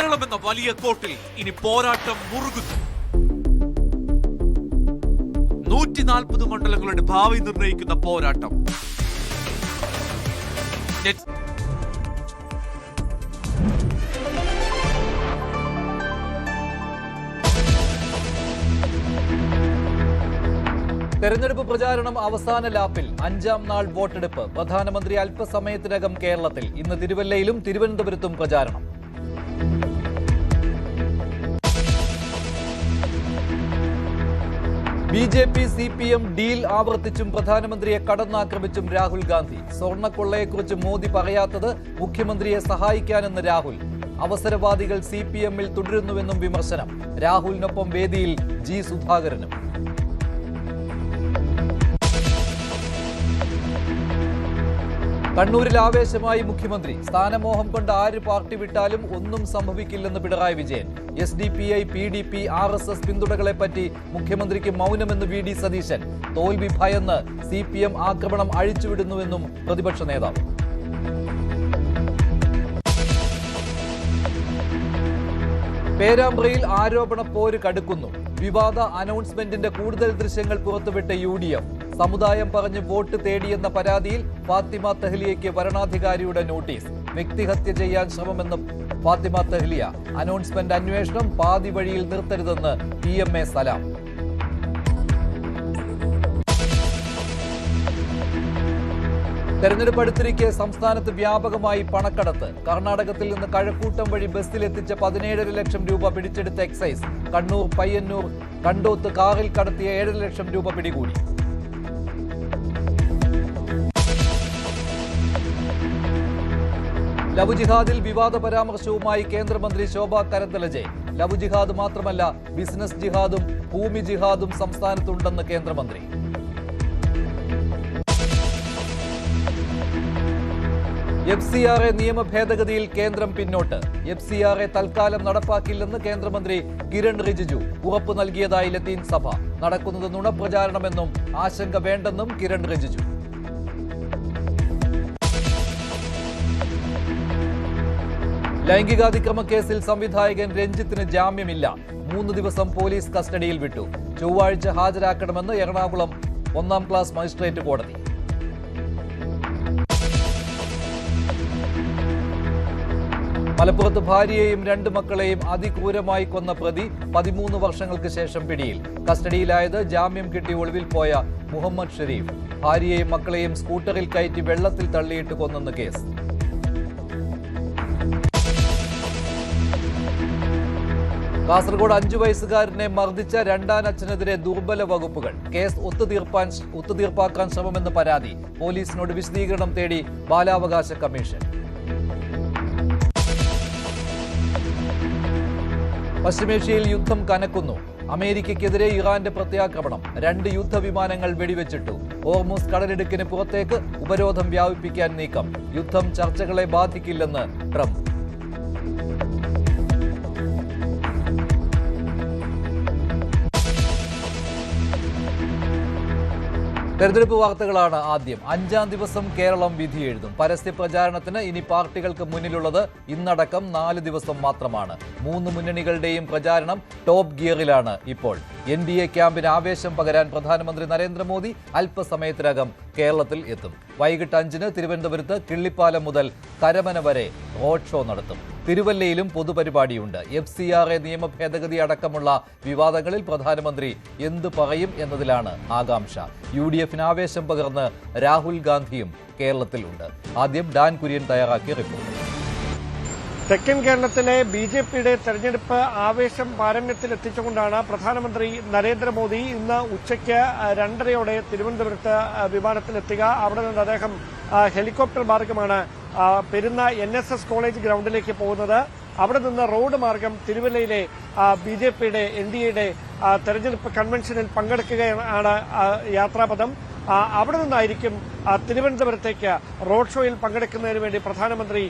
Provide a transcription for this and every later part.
കേരളം എന്ന വലിയ കോട്ടിൽ ഇനി പോരാട്ടം മുറുകുന്നു. 140 മണ്ഡലങ്ങളുടെ ഭാവി നിർണ്ണയിക്കുന്ന പോരാട്ടം. തെരഞ്ഞെടുപ്പ് പ്രചാരണം അവസാന ലാപ്പിൽ. 5ാം നാൾ വോട്ടെടുപ്പ്. പ്രധാനമന്ത്രി അല്പസമയത്തിനകം കേരളത്തിൽ. ഇന്ന് തിരുവല്ലയിലും തിരുവനന്തപുരത്തും പ്രചാരണം. ബി.ജെ.പി. CPM ഡീൽ ആവർത്തിച്ചും പ്രധാനമന്ത്രിയെ കടന്നാക്രമിച്ചും രാഹുൽ ഗാന്ധി. സ്വർണ്ണക്കൊള്ളയെക്കുറിച്ച് മോദി പറയാത്തത് മുഖ്യമന്ത്രിയെ സഹായിക്കാനെന്ന് രാഹുൽ. അവസരവാദികൾ CPM-ൽ തുടരുന്നുവെന്നും വിമർശനം. രാഹുലിനൊപ്പം വേദിയിൽ ജി സുധാകരനും. കണ്ണൂരിൽ ആവേശമായി മുഖ്യമന്ത്രി. സ്ഥാനമോഹം കൊണ്ട് ആര് പാർട്ടി വിട്ടാലും ഒന്നും സംഭവിക്കില്ലെന്ന് Pinarayi Vijayan. SDPI, PDP, RSS പിന്തുണകളെപ്പറ്റി മുഖ്യമന്ത്രിക്ക് മൗനമെന്ന് VD സതീശൻ. തോൽവി ഭയന്ന് CPM ആക്രമണം അഴിച്ചുവിടുന്നുവെന്നും പ്രതിപക്ഷ നേതാവ്. പേരാമ്പ്രയിൽ ആരോപണ പോര് കടുക്കുന്നു. വിവാദ അനൗൺസ്മെന്റിന്റെ കൂടുതൽ ദൃശ്യങ്ങൾ പുറത്തുവിട്ട UDF. സമുദായം പറഞ്ഞ് വോട്ട് തേടിയെന്ന പരാതിയിൽ ഫാത്തിമ തെഹ്ലിയയ്ക്ക് വരണാധികാരിയുടെ നോട്ടീസ്. വ്യക്തിഹത്യ ചെയ്യാൻ ശ്രമമെന്ന് ഫാത്തിമ തെഹ്ലിയ. അനൗൺസ്മെന്റ് അന്വേഷണം പാതി വഴിയിൽ നിർത്തരുതെന്ന് PMA സലാം. തെരഞ്ഞെടുപ്പ് അടുത്തിരിക്കെ സംസ്ഥാനത്ത് വ്യാപകമായി പണക്കടത്ത്. കർണാടകത്തിൽ നിന്ന് കഴക്കൂട്ടം വഴി ബസ്സിലെത്തിച്ച 17.5 ലക്ഷം രൂപ പിടിച്ചെടുത്ത എക്സൈസ്. കണ്ണൂർ, പയ്യന്നൂർ, കണ്ടോത്ത് കാറിൽ കടത്തിയ 7.5 ലക്ഷം രൂപ പിടികൂടി. ലവ് ജിഹാദിൽ വിവാദ പരാമർശവുമായി കേന്ദ്രമന്ത്രി ശോഭ കരന്തലജെ. ലവ് ജിഹാദ് മാത്രമല്ല, ബിസിനസ് ജിഹാദും ഭൂമി ജിഹാദും സംസ്ഥാനത്തുണ്ടെന്ന് കേന്ദ്രമന്ത്രി. FCRA നിയമ ഭേദഗതിയിൽ കേന്ദ്രം പിന്നോട്ട്. FCRA തൽക്കാലം നടപ്പാക്കില്ലെന്ന് കേന്ദ്രമന്ത്രി കിരൺ റിജിജു ഉറപ്പു നൽകിയതായി ലത്തീൻ സഭ. നടക്കുന്നത് നുണപ്രചാരണമെന്നും ആശങ്ക വേണ്ടെന്നും കിരൺ റിജിജു. ലൈംഗികാതിക്രമ കേസിൽ സംവിധായകൻ രഞ്ജിത്തിന് ജാമ്യമില്ല. 3 ദിവസം പോലീസ് കസ്റ്റഡിയിൽ വിട്ടു. ചൊവ്വാഴ്ച ഹാജരാക്കണമെന്ന് എറണാകുളം 1ാം ക്ലാസ് മജിസ്ട്രേറ്റ് കോടതി. മലപ്പുറത്ത് ഭാര്യയെയും 2 മക്കളെയും അതിക്രൂരമായി കൊന്ന പ്രതി 13 വർഷങ്ങൾക്ക് ശേഷം പിടിയിൽ. കസ്റ്റഡിയിലായത് ജാമ്യം കിട്ടി ഒളിവിൽ പോയ മുഹമ്മദ് ഷെരീഫ്. ഭാര്യയെയും മക്കളെയും സ്കൂട്ടറിൽ കയറ്റി വെള്ളത്തിൽ തള്ളിയിട്ട് കൊന്നെന്ന് കേസ്. കാസർഗോഡ് 5 വയസ്സുകാരനെ മർദ്ദിച്ച രണ്ടാനച്ഛനെതിരെ ദുർബല വകുപ്പുകൾ. കേസ് ഒത്തുതീർപ്പാക്കാൻ ശ്രമമെന്ന് പരാതി. പോലീസിനോട് വിശദീകരണം തേടി ബാലാവകാശ കമ്മീഷൻ. പശ്ചിമേഷ്യയിൽ യുദ്ധം കനക്കുന്നു. അമേരിക്കയ്ക്കെതിരെ ഇറാന്റെ പ്രത്യാക്രമണം. 2 യുദ്ധവിമാനങ്ങൾ വെടിവെച്ചിട്ടു. ഹോർമുസ് കടലിടുക്കിന് പുറത്തേക്ക് ഉപരോധം വ്യാപിപ്പിക്കാൻ നീക്കം. യുദ്ധം ചർച്ചകളെ ബാധിക്കില്ലെന്ന് ട്രംപ്. തെരഞ്ഞെടുപ്പ് വാർത്തകളാണ് ആദ്യം. 5ാം ദിവസം കേരളം വിധി എഴുതും. പരസ്യ പ്രചാരണത്തിന് ഇനി പാർട്ടികൾക്ക് മുന്നിലുള്ളത് ഇന്നടക്കം 4 ദിവസം മാത്രമാണ്. 3 മുന്നണികളുടെയും പ്രചാരണം ടോപ്പ് ഗിയറിലാണ് ഇപ്പോൾ. NDA ക്യാമ്പിന് ആവേശം പകരാൻ പ്രധാനമന്ത്രി നരേന്ദ്രമോദി അല്പസമയത്തിനകം കേരളത്തിൽ എത്തും. വൈകിട്ട് 5-ന് തിരുവനന്തപുരത്ത് കിള്ളിപ്പാലം മുതൽ കരമന വരെ റോഡ് ഷോ നടത്തും. തിരുവല്ലയിലും പൊതുപരിപാടിയുണ്ട്. FCRA നിയമ ഭേദഗതി അടക്കമുള്ള വിവാദങ്ങളിൽ പ്രധാനമന്ത്രി എന്തു പറയും എന്നതിലാണ് ആകാംക്ഷ. UDFന് ആവേശം പകർന്ന് രാഹുൽ ഗാന്ധിയും കേരളത്തിലുണ്ട്. ആദ്യം ഡാൻ കുര്യൻ തയ്യാറാക്കിയ റിപ്പോർട്ട്. തെക്കൻ കേരളത്തിലെ BJPയുടെ തെരഞ്ഞെടുപ്പ് ആവേശം പാരമ്യത്തിൽ എത്തിച്ചുകൊണ്ടാണ് പ്രധാനമന്ത്രി നരേന്ദ്രമോദി ഇന്ന് ഉച്ചയ്ക്ക് 2:30 തിരുവനന്തപുരത്ത് വിമാനത്തിലെത്തുക. അവിടെ നിന്ന് അദ്ദേഹം ഹെലികോപ്റ്റർ മാർഗമാണ് പെരുന്ന NSS കോളേജ് ഗ്രൗണ്ടിലേക്ക് പോകുന്നത്. അവിടെ നിന്ന് റോഡ് മാർഗം തിരുവല്ലയിലെ BJPയുടെ NDAയുടെ തെരഞ്ഞെടുപ്പ് കൺവെൻഷനിൽ പങ്കെടുക്കുകയാണ് യാത്രാപഥം. അവിടെ നിന്നായിരിക്കും തിരുവനന്തപുരത്തേക്ക് റോഡ് ഷോയിൽ പങ്കെടുക്കുന്നതിന് വേണ്ടി പ്രധാനമന്ത്രി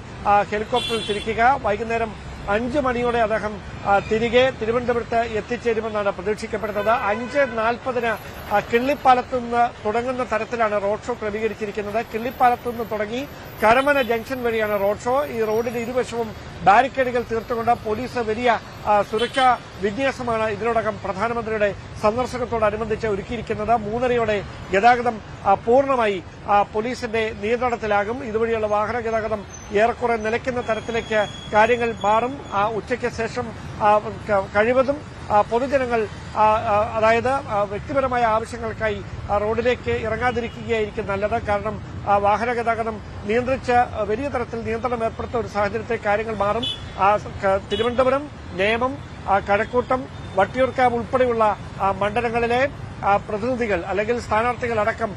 ഹെലികോപ്റ്ററിൽ തിരിക്കുക. വൈകുന്നേരം 5 മണിയോടെ അദ്ദേഹം തിരികെ തിരുവനന്തപുരത്ത് എത്തിച്ചേരുമെന്നാണ് പ്രതീക്ഷിക്കപ്പെടുന്നത്. 5:40 കിള്ളിപ്പാലത്തു നിന്ന് തുടങ്ങുന്ന തരത്തിലാണ് റോഡ് ഷോ ക്രമീകരിച്ചിരിക്കുന്നത്. കിള്ളിപ്പാലത്തു നിന്ന് തുടങ്ങി കരമന ജംഗ്ഷൻ വഴിയാണ് റോഡ് ഷോ. ഈ റോഡിന്റെ ഇരുവശവും ബാരിക്കേഡുകൾ തീർത്തുകൊണ്ട് പോലീസ് വലിയ സുരക്ഷാ വിന്യാസമാണ് ഇതിനോടകം പ്രധാനമന്ത്രിയുടെ സന്ദർശനത്തോടനുബന്ധിച്ച് ഒരുക്കിയിരിക്കുന്നത്. 3:30യോടെ ഗതാഗതം പൂർണ്ണമായി പോലീസിന്റെ നിയന്ത്രണത്തിലാകും. ഇതുവഴിയുള്ള വാഹന ഗതാഗതം ഏറെക്കുറെ നിലയ്ക്കുന്ന തരത്തിലേക്ക് കാര്യങ്ങൾ മാറും. ഉച്ചയ്ക്ക് ശേഷം കഴിവതും പൊതുജനങ്ങൾ അതായത് വ്യക്തിപരമായ ആവശ്യങ്ങൾക്കായി റോഡിലേക്ക് ഇറങ്ങാതിരിക്കുകയായിരിക്കും നല്ലത്. കാരണം വാഹന ഗതാഗതം നിയന്ത്രിച്ച് വലിയ തരത്തിൽ നിയന്ത്രണം ഏർപ്പെടുത്തുന്ന ഒരു സാഹചര്യത്തിൽ കാര്യങ്ങൾ മാറും. തിരുവനന്തപുരം, നേമം, കഴക്കൂട്ടം, വട്ടിയൂർക്കാവ് ഉൾപ്പെടെയുള്ള മണ്ഡലങ്ങളിലെ പ്രതിനിധികൾ അല്ലെങ്കിൽ സ്ഥാനാർത്ഥികൾ അടക്കം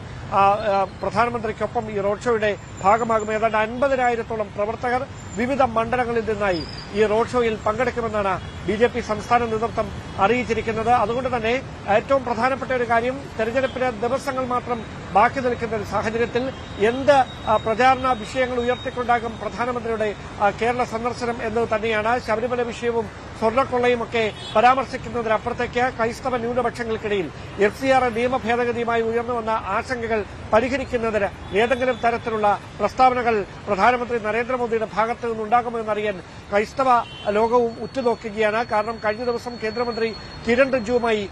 പ്രധാനമന്ത്രിക്കൊപ്പം ഈ റോഡ് ഷോയുടെ ഭാഗമാകും. ഏതാണ്ട് 50,000-ഓളം പ്രവർത്തകർ വിവിധ മണ്ഡലങ്ങളിൽ നിന്നായി ഈ റോഡ് ഷോയിൽ പങ്കെടുക്കുമെന്നാണ് BJP സംസ്ഥാന നേതൃത്വം അറിയിച്ചിരിക്കുന്നത്. അതുകൊണ്ട് തന്നെ ഏറ്റവും പ്രധാനപ്പെട്ട ഒരു കാര്യം, തെരഞ്ഞെടുപ്പിന് ദിവസങ്ങൾ മാത്രം ബാക്കി നിൽക്കുന്ന ഒരു സാഹചര്യത്തിൽ എന്ത് പ്രചാരണ വിഷയങ്ങൾ ഉയർത്തിക്കൊണ്ടാകും പ്രധാനമന്ത്രിയുടെ കേരള സന്ദർശനം എന്നത് തന്നെയാണ്. ശബരിമല വിഷയവും സ്വർണ്ണക്കൊള്ളയുമൊക്കെ പരാമർശിക്കുന്നതിനപ്പുറത്തേക്ക് ക്രൈസ്തവ ന്യൂനപക്ഷങ്ങൾക്കിടയിൽ FCR നിയമ ഭേദഗതിയുമായി ഉയർന്നുവന്ന ആശങ്കകൾ പരിഹരിക്കുന്നതിന് ഏതെങ്കിലും തരത്തിലുള്ള പ്രസ്താവനകൾ പ്രധാനമന്ത്രി നരേന്ദ്രമോദിയുടെ ഭാഗത്തു നിന്നുണ്ടാകുമെന്നറിയാൻ ക്രൈസ്തവ ലോകവും ഉറ്റുനോക്കുകയാണ്. കാരണം കഴിഞ്ഞ ദിവസം കേന്ദ്രമന്ത്രി കിരൺ റിജിജുവുമായി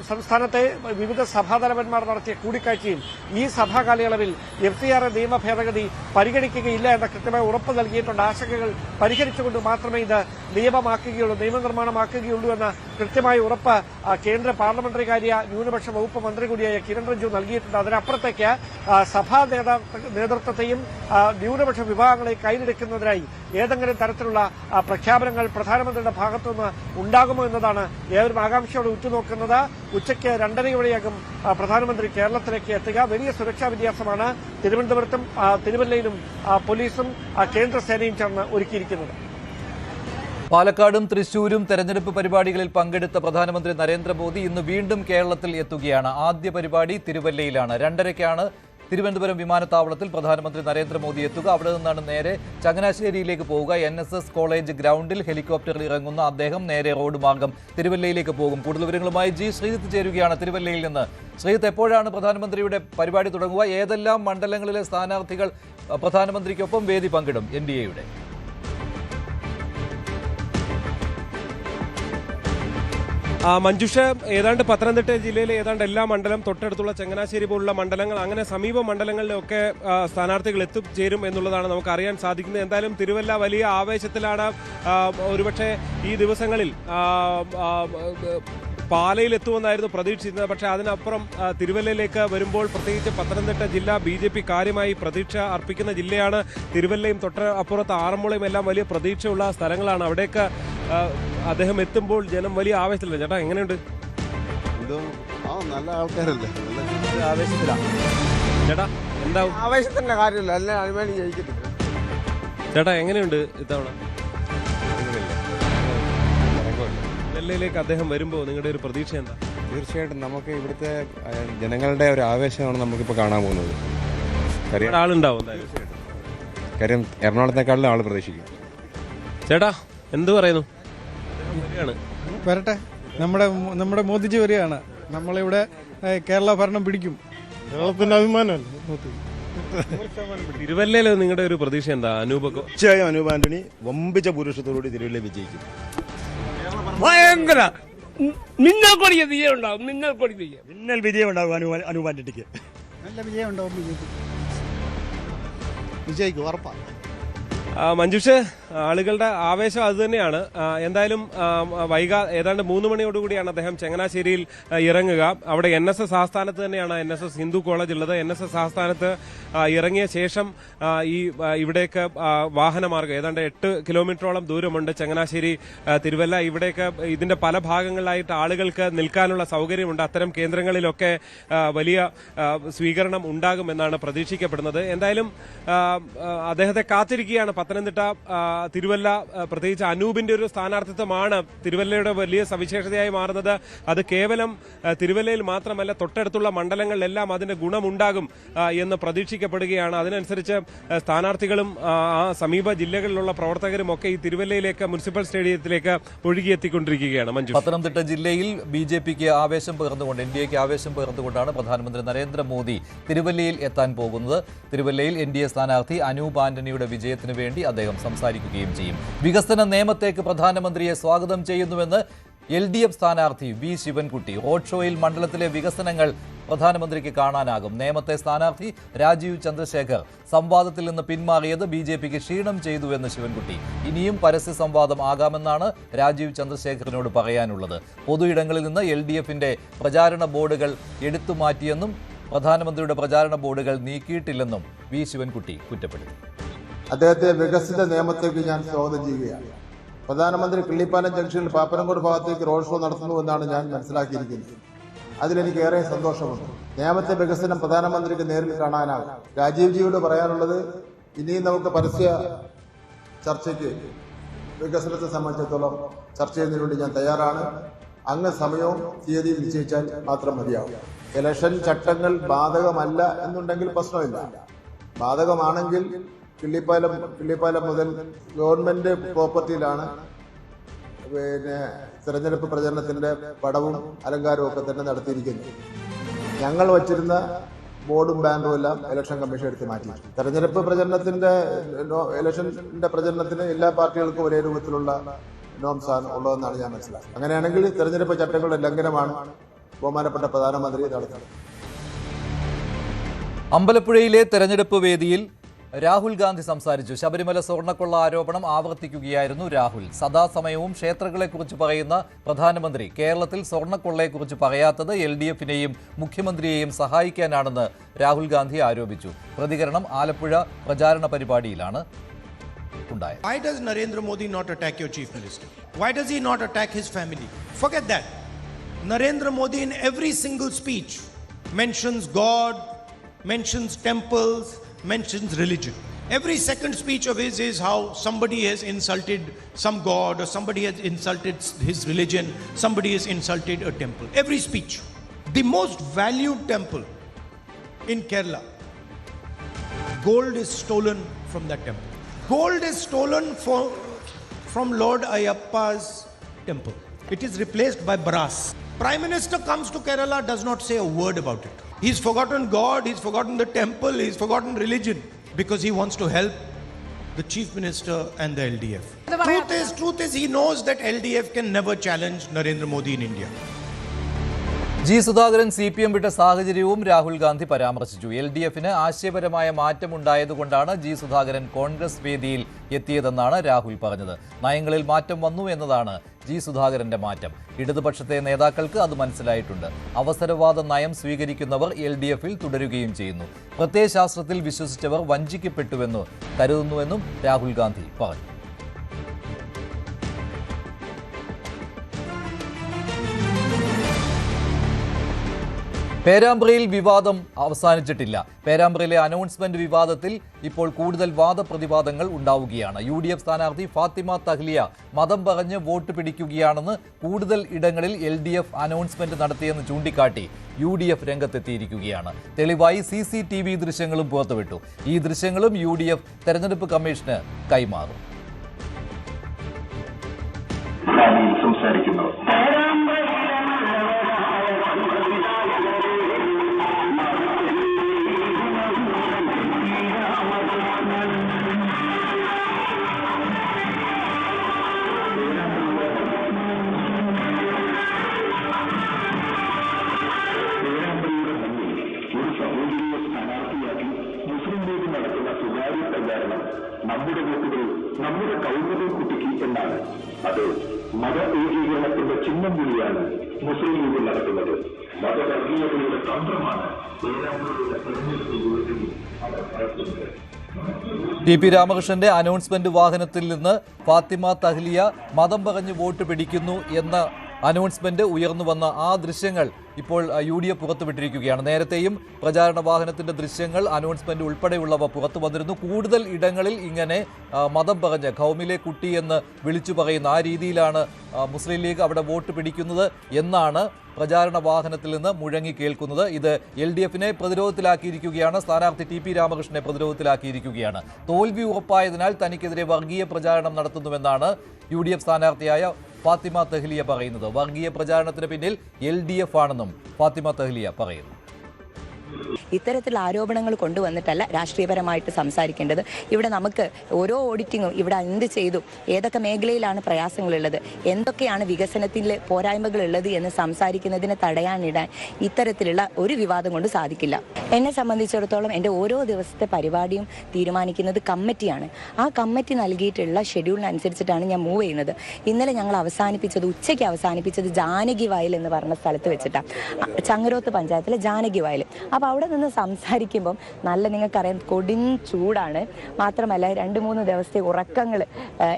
സംസ്ഥാനത്തെ വിവിധ സഭാതലവന്മാർ നടത്തിയ കൂടിക്കാഴ്ചയിൽ ഈ സഭാ കാലയളവിൽ FCR നിയമ ഭേദഗതി പരിഗണിക്കുകയില്ല എന്ന കൃത്യമായ ഉറപ്പ് നൽകിയിട്ടുണ്ട്. ആശങ്കകൾ പരിഹരിച്ചുകൊണ്ട് മാത്രമേ ഇത് നിയമനിർമ്മാണമാക്കുകയുള്ളൂ എന്ന കൃത്യമായ ഉറപ്പ് കേന്ദ്ര പാർലമെന്ററി കാര്യ ന്യൂനപക്ഷ വകുപ്പ് മന്ത്രി കൂടിയായ കിരൺ റിജിജു നൽകിയിട്ടുണ്ട്. അതിനപ്പുറത്തേക്ക് സഭാ നേതൃത്വത്തെയും ന്യൂനപക്ഷ വിഭാഗങ്ങളെ കയ്യിലെടുക്കുന്നതിനായി ഏതെങ്കിലും തരത്തിലുള്ള പ്രഖ്യാപനങ്ങൾ പ്രധാനമന്ത്രിയുടെ ഭാഗത്തുനിന്ന് ഉണ്ടാകുമോ എന്നതാണ് ഏവരും ആകാംക്ഷയോടെ ഉറ്റുനോക്കുന്നത്. ഉച്ചയ്ക്ക് 2:30യോടെയാകും പ്രധാനമന്ത്രി കേരളത്തിലേക്ക് എത്തുക. വലിയ സുരക്ഷാ വിന്യാസമാണ് തിരുവനന്തപുരത്തും തിരുവല്ലയിലും പോലീസും കേന്ദ്രസേനയും ചേർന്ന് ഒരുക്കിയിരിക്കുന്നത്. പാലക്കാടും തൃശൂരും തെരഞ്ഞെടുപ്പ് പരിപാടികളിൽ പങ്കെടുത്ത പ്രധാനമന്ത്രി നരേന്ദ്രമോദി ഇന്ന് വീണ്ടും കേരളത്തിൽ എത്തുകയാണ്. ആദ്യ പരിപാടി തിരുവല്ലയിലാണ്. 2:30-ക്കാണ് തിരുവനന്തപുരം വിമാനത്താവളത്തിൽ പ്രധാനമന്ത്രി നരേന്ദ്രമോദി എത്തുക. അവിടെ നിന്നാണ് നേരെ ചങ്ങനാശ്ശേരിയിലേക്ക് പോവുക. NSS കോളേജ് ഗ്രൗണ്ടിൽ ഹെലികോപ്റ്ററിൽ ഇറങ്ങുന്ന അദ്ദേഹം നേരെ റോഡ് മാർഗം തിരുവല്ലയിലേക്ക് പോകും. കൂടുതൽ വിവരങ്ങളുമായി ശ്രീജിത്ത് ചേരുകയാണ് തിരുവല്ലയിൽ നിന്ന്. ശ്രീജിത്ത്, എപ്പോഴാണ് പ്രധാനമന്ത്രിയുടെ പരിപാടി തുടങ്ങുക? ഏതെല്ലാം മണ്ഡലങ്ങളിലെ സ്ഥാനാർത്ഥികൾ പ്രധാനമന്ത്രിക്കൊപ്പം വേദി പങ്കിടും NDAയുടെ? മഞ്ജുഷ, ഏതാണ്ട് പത്തനംതിട്ട ജില്ലയിലെ ഏതാണ്ട് എല്ലാ മണ്ഡലം, തൊട്ടടുത്തുള്ള ചങ്ങനാശ്ശേരി പോലുള്ള മണ്ഡലങ്ങൾ, അങ്ങനെ സമീപ മണ്ഡലങ്ങളിലൊക്കെ സ്ഥാനാർത്ഥികൾ എത്തിച്ചേരും എന്നുള്ളതാണ് നമുക്ക് അറിയാൻ സാധിക്കുന്നത്. എന്തായാലും തിരുവല്ല വലിയ ആവേശത്തിലാണ്. ഒരുപക്ഷെ ഈ ദിവസങ്ങളിൽ പാലയിൽ എത്തുമെന്നായിരുന്നു പ്രതീക്ഷിച്ചിരുന്നത്. പക്ഷേ അതിനപ്പുറം തിരുവല്ലയിലേക്ക് വരുമ്പോൾ, പ്രത്യേകിച്ച് പത്തനംതിട്ട ജില്ല BJP കാര്യമായി പ്രതീക്ഷ അർപ്പിക്കുന്ന ജില്ലയാണ്. തിരുവല്ലയും തൊട്ട് അപ്പുറത്ത് ആറന്മുളയും എല്ലാം വലിയ പ്രതീക്ഷയുള്ള സ്ഥലങ്ങളാണ്. അവിടേക്ക് അദ്ദേഹം എത്തുമ്പോൾ ജനം വലിയ ആവേശത്തിലാണ്. ചേട്ടാ, എങ്ങനെയുണ്ട്? നല്ല ആൾക്കാരല്ലേ, ആവേശത്തിലാണ് ചേട്ടാ. എന്താ ആവേശത്തിന്റെ കാര്യമല്ല, എല്ലാം അഴിമതി ജയിക്കത്തില്ല. ചേട്ടാ, എങ്ങനെയുണ്ട് ഇത്തവണ ജില്ലയിലേക്ക് അദ്ദേഹം വരുമ്പോൾ നിങ്ങളുടെ ഒരു പ്രതീക്ഷ എന്താ? തീർച്ചയായിട്ടും നമുക്ക് ഇവിടുത്തെ ജനങ്ങളുടെ ഒരു ആവേശമാണ് നമുക്കിപ്പോൾ കാണാൻ പോകുന്നത്. ആളുണ്ടാവും കാര്യം എറണാകുളത്തെക്കാളും ആൾ പ്രതീക്ഷിക്കും. ചേട്ടാ, എന്ത് പറയുന്നു? വരട്ടെ, നമ്മുടെ മോദിജി വരികയാണ്. നമ്മളിവിടെ കേരള ഭരണം പിടിക്കും. കേരളത്തിന്റെ അഭിമാനമല്ലേ. തിരുവല്ലയിൽ നിങ്ങളുടെ ഒരു പ്രതീക്ഷ എന്താ? തീർച്ചയായും അനൂപ് ആന്റണി വമ്പിച്ച പുരുഷത്തോടുകൂടി തിരുവല്ല വിജയിക്കും. ഭയങ്കര മിന്നൽ വിജയം ഉണ്ടാവും. മിന്നൽ വിജയം ഉണ്ടാവും അനൂപ് ആന്റണിക്ക്. നല്ല വിജയം ഉണ്ടാവും. വിജയിക്കും, ഉറപ്പാണ്. മഞ്ജുഷ്, ആളുകളുടെ ആവേശം അത് തന്നെയാണ്. എന്തായാലും ഏതാണ്ട് 3 മണിയോടുകൂടിയാണ് അദ്ദേഹം ചങ്ങനാശ്ശേരിയിൽ ഇറങ്ങുക. അവിടെ NSS ആസ്ഥാനത്ത് തന്നെയാണ് NSS ഹിന്ദു കോളേജ് ഉള്ളത്. NSS ആസ്ഥാനത്ത് ഇറങ്ങിയ ശേഷം ഇവിടേക്ക് വാഹനമാർഗം ഏതാണ്ട് 8 കിലോമീറ്ററോളം ദൂരമുണ്ട് ചങ്ങനാശ്ശേരി തിരുവല്ല. ഇവിടേക്ക് ഇതിന്റെ പല ഭാഗങ്ങളിലായിട്ട് ആളുകൾക്ക് നിൽക്കാനുള്ള സൗകര്യമുണ്ട്. അത്തരം കേന്ദ്രങ്ങളിലൊക്കെ വലിയ സ്വീകരണം ഉണ്ടാകുമെന്നാണ് പ്രതീക്ഷിക്കപ്പെടുന്നത്. എന്തായാലും അദ്ദേഹത്തെ കാത്തിരിക്കുകയാണ് പത്തനംതിട്ട, തിരുവല്ല. പ്രത്യേകിച്ച് അനൂപിന്റെ ഒരു സ്ഥാനാർത്ഥിത്വമാണ് തിരുവല്ലയുടെ വലിയ സവിശേഷതയായി മാറുന്നത്. അത് കേവലം തിരുവല്ലയിൽ മാത്രമല്ല, തൊട്ടടുത്തുള്ള മണ്ഡലങ്ങളിലെല്ലാം അതിന്റെ ഗുണമുണ്ടാകും എന്ന് പ്രതീക്ഷിക്കപ്പെടുകയാണ്. അതിനനുസരിച്ച് സ്ഥാനാർത്ഥികളും സമീപ ജില്ലകളിലുള്ള പ്രവർത്തകരും ഒക്കെ ഈ തിരുവല്ലയിലേക്ക്, മുനിസിപ്പൽ സ്റ്റേഡിയത്തിലേക്ക് ഒഴുകിയെത്തിക്കൊണ്ടിരിക്കുകയാണ്. മഞ്ജു, പത്തനംതിട്ട ജില്ലയിൽ BJPക്ക് ആവേശം പകർന്നുകൊണ്ട്, NDAക്ക് ആവേശം പകർന്നുകൊണ്ടാണ് പ്രധാനമന്ത്രി നരേന്ദ്രമോദി തിരുവല്ലയിൽ എത്താൻ പോകുന്നത്. തിരുവല്ലയിൽ NDA സ്ഥാനാർത്ഥി അനൂപ് ആന്റണിയുടെ വിജയത്തിന് വേണ്ടി വേണ്ടി അദ്ദേഹം സംസാരിക്കുകയും ചെയ്യും. വികസന നിയമത്തേക്ക് പ്രധാനമന്ത്രിയെ സ്വാഗതം ചെയ്യുന്നുവെന്ന് LDF സ്ഥാനാർത്ഥി വി ശിവൻകുട്ടി. റോഡ് ഷോയിൽ മണ്ഡലത്തിലെ വികസനങ്ങൾ പ്രധാനമന്ത്രിക്ക് കാണാനാകും. നേമത്തെ സ്ഥാനാർത്ഥി രാജീവ് ചന്ദ്രശേഖർ സംവാദത്തിൽ നിന്ന് പിന്മാറിയത് BJPക്ക് ക്ഷീണം ചെയ്തുവെന്ന് ശിവൻകുട്ടി. ഇനിയും പരസ്യ സംവാദം ആകാമെന്നാണ് രാജീവ് ചന്ദ്രശേഖറിനോട് പറയാനുള്ളത്. പൊതുയിടങ്ങളിൽ നിന്ന് LDFന്റെ പ്രചാരണ ബോർഡുകൾ എടുത്തുമാറ്റിയെന്നും പ്രധാനമന്ത്രിയുടെ പ്രചാരണ ബോർഡുകൾ നീക്കിയിട്ടില്ലെന്നും വി ശിവൻകുട്ടി കുറ്റപ്പെടുത്തി. അദ്ദേഹത്തെ വികസിത നിയമത്തേക്ക് ഞാൻ സ്വാഗതം ചെയ്യുകയാണ്. പ്രധാനമന്ത്രി കിള്ളിപ്പാലം ജംഗ്ഷനിൽ പാപ്പനംകോട് ഭാഗത്തേക്ക് റോഡ് ഷോ നടത്തുന്നുവെന്നാണ് ഞാൻ മനസ്സിലാക്കിയിരിക്കുന്നത്. അതിലെനിക്ക് ഏറെ സന്തോഷമുണ്ട്. നിയമത്തെ വികസനം പ്രധാനമന്ത്രിക്ക് നേരിൽ കാണാനാകും. രാജീവ്ജിയോട് പറയാനുള്ളത്, ഇനിയും നമുക്ക് പരസ്യ ചർച്ചയ്ക്ക് വികസനത്തെ സംബന്ധിച്ചിടത്തോളം ചർച്ച ചെയ്യുന്നതിന് വേണ്ടി ഞാൻ തയ്യാറാണ്. അങ്ങ് സമയവും തീയതിയും നിശ്ചയിച്ചാൽ മാത്രം മതിയാവും. ഇലക്ഷൻ ചട്ടങ്ങൾ ബാധകമല്ല എന്നുണ്ടെങ്കിൽ പ്രശ്നമില്ല. ബാധകമാണെങ്കിൽ കിള്ളിപ്പാലം മുതൽ ഗവൺമെന്റ് പ്രോപ്പർട്ടിയിലാണ് തെരഞ്ഞെടുപ്പ് പ്രചരണത്തിന്റെ പടവും അലങ്കാരവും ഒക്കെ തന്നെ നടത്തിയിരിക്കുന്നത്. ഞങ്ങൾ വച്ചിരുന്ന ബോർഡും ബാനറും എല്ലാം ഇലക്ഷൻ കമ്മീഷൻ എടുത്ത് മാറ്റി. തെരഞ്ഞെടുപ്പ് ഇലക്ഷന്റെ പ്രചരണത്തിന് എല്ലാ പാർട്ടികൾക്കും ഒരേ രൂപത്തിലുള്ള നോംസാണ് ഉള്ളതെന്നാണ് ഞാൻ മനസ്സിലാക്കുന്നത്. അങ്ങനെയാണെങ്കിൽ തെരഞ്ഞെടുപ്പ് ചട്ടങ്ങളുടെ ലംഘനമാണ് ബഹുമാനപ്പെട്ട പ്രധാനമന്ത്രി നടത്തുന്നത്. അമ്പലപ്പുഴയിലെ തെരഞ്ഞെടുപ്പ് വേദിയിൽ രാഹുൽ ഗാന്ധി സംസാരിച്ചു. ശബരിമല സ്വർണ്ണക്കൊള്ള ആരോപണം ആവർത്തിക്കുകയായിരുന്നു രാഹുൽ. സദാസമയവും ക്ഷേത്രങ്ങളെക്കുറിച്ച് പറയുന്ന പ്രധാനമന്ത്രി കേരളത്തിൽ സ്വർണ്ണക്കൊള്ളയെക്കുറിച്ച് പറയാത്തത് LDFനെയും മുഖ്യമന്ത്രിയെയും സഹായിക്കാനാണെന്ന് രാഹുൽ ഗാന്ധി ആരോപിച്ചു. പ്രതികരണം ആലപ്പുഴ പ്രചാരണ പരിപാടിയിലാണ് ഉണ്ടായത്. Why does Narendra Modi not attack your chief minister? Why does he not attack his family? Forget that. Narendra Modi in every single speech mentions God, mentions temples, mentions religion. Every second speech of his is how somebody has insulted some god, or somebody has insulted his religion, somebody has insulted a temple. Every speech. The most valued temple in Kerala, gold is stolen from that temple. Gold is stolen from Lord Ayyappa's temple. It is replaced by brass. Prime Minister comes to Kerala, does not say a word about it. He's forgotten God, he's forgotten the temple, he's forgotten religion because he wants to help the Chief Minister and the LDF. Truth is he knows that LDF can never challenge Narendra Modi in India. G. Sudhakaran CPM വിട്ട സാഹചര്യവും രാഹുൽ ഗാന്ധി പരാമർശിച്ചു. LDFന് ആശയപരമായ മാറ്റമുണ്ടായതുകൊണ്ടാണ് G. Sudhakaran Congress വേദിയിൽ എത്തിയതെന്നാണ് രാഹുൽ പറഞ്ഞത്. നയങ്ങളിൽ മാറ്റം വന്നു എന്നതാണ് G. സുധാകരന്റെ മാറ്റം. ഇടതുപക്ഷത്തെ നേതാക്കൾക്ക് അത് മനസ്സിലായിട്ടുണ്ട്. അവസരവാദ നയം സ്വീകരിക്കുന്നവർ LDFൽ തുടരുകയും ചെയ്യുന്നു. പ്രത്യയശാസ്ത്രത്തിൽ വിശ്വസിച്ചവർ വഞ്ചിക്കപ്പെട്ടുവെന്ന് കരുതുന്നുവെന്നും രാഹുൽ ഗാന്ധി പറഞ്ഞു. പേരാമ്പ്രയിൽ വിവാദം അവസാനിച്ചിട്ടില്ല. പേരാമ്പ്രയിലെ അനൗൺസ്മെന്റ് വിവാദത്തിൽ ഇപ്പോൾ കൂടുതൽ വാദപ്രതിവാദങ്ങൾ ഉണ്ടാവുകയാണ്. UDF സ്ഥാനാർത്ഥി ഫാത്തിമ തഹ്ലിയ മതം പറഞ്ഞ് വോട്ട് പിടിക്കുകയാണെന്ന് കൂടുതൽ ഇടങ്ങളിൽ LDF അനൗൺസ്മെന്റ് നടത്തിയെന്ന് ചൂണ്ടിക്കാട്ടി UDF രംഗത്തെത്തിയിരിക്കുകയാണ്. തെളിവായി CCTV ദൃശ്യങ്ങളും പുറത്തുവിട്ടു. ഈ ദൃശ്യങ്ങളും UDF തെരഞ്ഞെടുപ്പ് കമ്മീഷന് കൈമാറും. നമ്മുടെ വോട്ടുകൾ നമ്മുടെ കൗമുദി കുട്ടിക്ക് എന്നാണ്. അത് മത ഏകീകരണത്തിന്റെ ചിഹ്നം കൂടിയാണ് മുസ്ലിം ലീഗ് നടത്തുന്നത്. മതവർഗീയതയുടെ തന്ത്രമാണ് പേരാമ്പ്രയുടെ തെരഞ്ഞെടുപ്പ് യോഗത്തിൽ അവർ നടത്തുന്നത്. TP രാമകൃഷ്ണന്റെ അനൗൺസ്മെന്റ് വാഹനത്തിൽ നിന്ന് ഫാത്തിമ തഹ്ലിയ മതം പറഞ്ഞ് വോട്ട് പിടിക്കുന്നു എന്ന അനൗൺസ്മെന്റ് ഉയർന്നു വന്ന ആ ദൃശ്യങ്ങൾ ഇപ്പോൾ UDF പുറത്തുവിട്ടിരിക്കുകയാണ്. നേരത്തെയും പ്രചാരണ വാഹനത്തിന്റെ ദൃശ്യങ്ങൾ അനൗൺസ്മെന്റ് ഉൾപ്പെടെയുള്ളവ പുറത്തു വന്നിരുന്നു. കൂടുതൽ ഇടങ്ങളിൽ ഇങ്ങനെ മതം പറഞ്ഞ് ഖൗമിലെ കുട്ടി എന്ന് വിളിച്ചു പറയുന്ന ആ രീതിയിലാണ് മുസ്ലിം ലീഗ് അവിടെ വോട്ട് പിടിക്കുന്നത് എന്നാണ് പ്രചാരണ വാഹനത്തിൽ നിന്ന് മുഴങ്ങി കേൾക്കുന്നത്. ഇത് LDFനെ പ്രതിരോധത്തിലാക്കിയിരിക്കുകയാണ്. സ്ഥാനാർത്ഥി TP രാമകൃഷ്ണനെ പ്രതിരോധത്തിലാക്കിയിരിക്കുകയാണ്. തോൽവി ഉറപ്പായതിനാൽ തനിക്കെതിരെ വർഗീയ പ്രചാരണം നടത്തുന്നുവെന്നാണ് UDF സ്ഥാനാർത്ഥിയായ ഫാത്തിമ തഹ്ലിയ പറയുന്നത്. വർഗീയ പ്രചാരണത്തിന് പിന്നിൽ LDF ആണെന്നും ഫാത്തിമ തഹ്ലിയ പറയുന്നു. ഇത്തരത്തിലുള്ള ആരോപണങ്ങൾ കൊണ്ടുവന്നിട്ടല്ല രാഷ്ട്രീയപരമായിട്ട് സംസാരിക്കേണ്ടത്. ഇവിടെ നമുക്ക് ഓരോ ഓഡിറ്റിങ്ങും ഇവിടെ എന്ത് ചെയ്തു, ഏതൊക്കെ മേഖലയിലാണ് പ്രയാസങ്ങളുള്ളത്, എന്തൊക്കെയാണ് വികസനത്തിൽ പോരായ്മകളുള്ളത് എന്ന് സംസാരിക്കുന്നതിനെ തടയാനിടാൻ ഇത്തരത്തിലുള്ള ഒരു വിവാദം കൊണ്ട് സാധിക്കില്ല. എന്നെ സംബന്ധിച്ചിടത്തോളം എൻ്റെ ഓരോ ദിവസത്തെ പരിപാടിയും തീരുമാനിക്കുന്നത് കമ്മിറ്റിയാണ്. ആ കമ്മിറ്റി നൽകിയിട്ടുള്ള ഷെഡ്യൂളിനനുസരിച്ചിട്ടാണ് ഞാൻ മൂവ് ചെയ്യുന്നത്. ഇന്നലെ ഞങ്ങൾ ഉച്ചയ്ക്ക് അവസാനിപ്പിച്ചത് ജാനകി വയൽ എന്ന് പറഞ്ഞ സ്ഥലത്ത് വെച്ചിട്ടാണ്, ചങ്ങരോത്ത് പഞ്ചായത്തിലെ ജാനകി വയൽ. അപ്പോൾ അവിടെ നിന്ന് സംസാരിക്കുമ്പം നിങ്ങൾക്കറിയാം കൊടും ചൂടാണ്. മാത്രമല്ല 2-3 ദിവസത്തെ ഉറക്കങ്ങൾ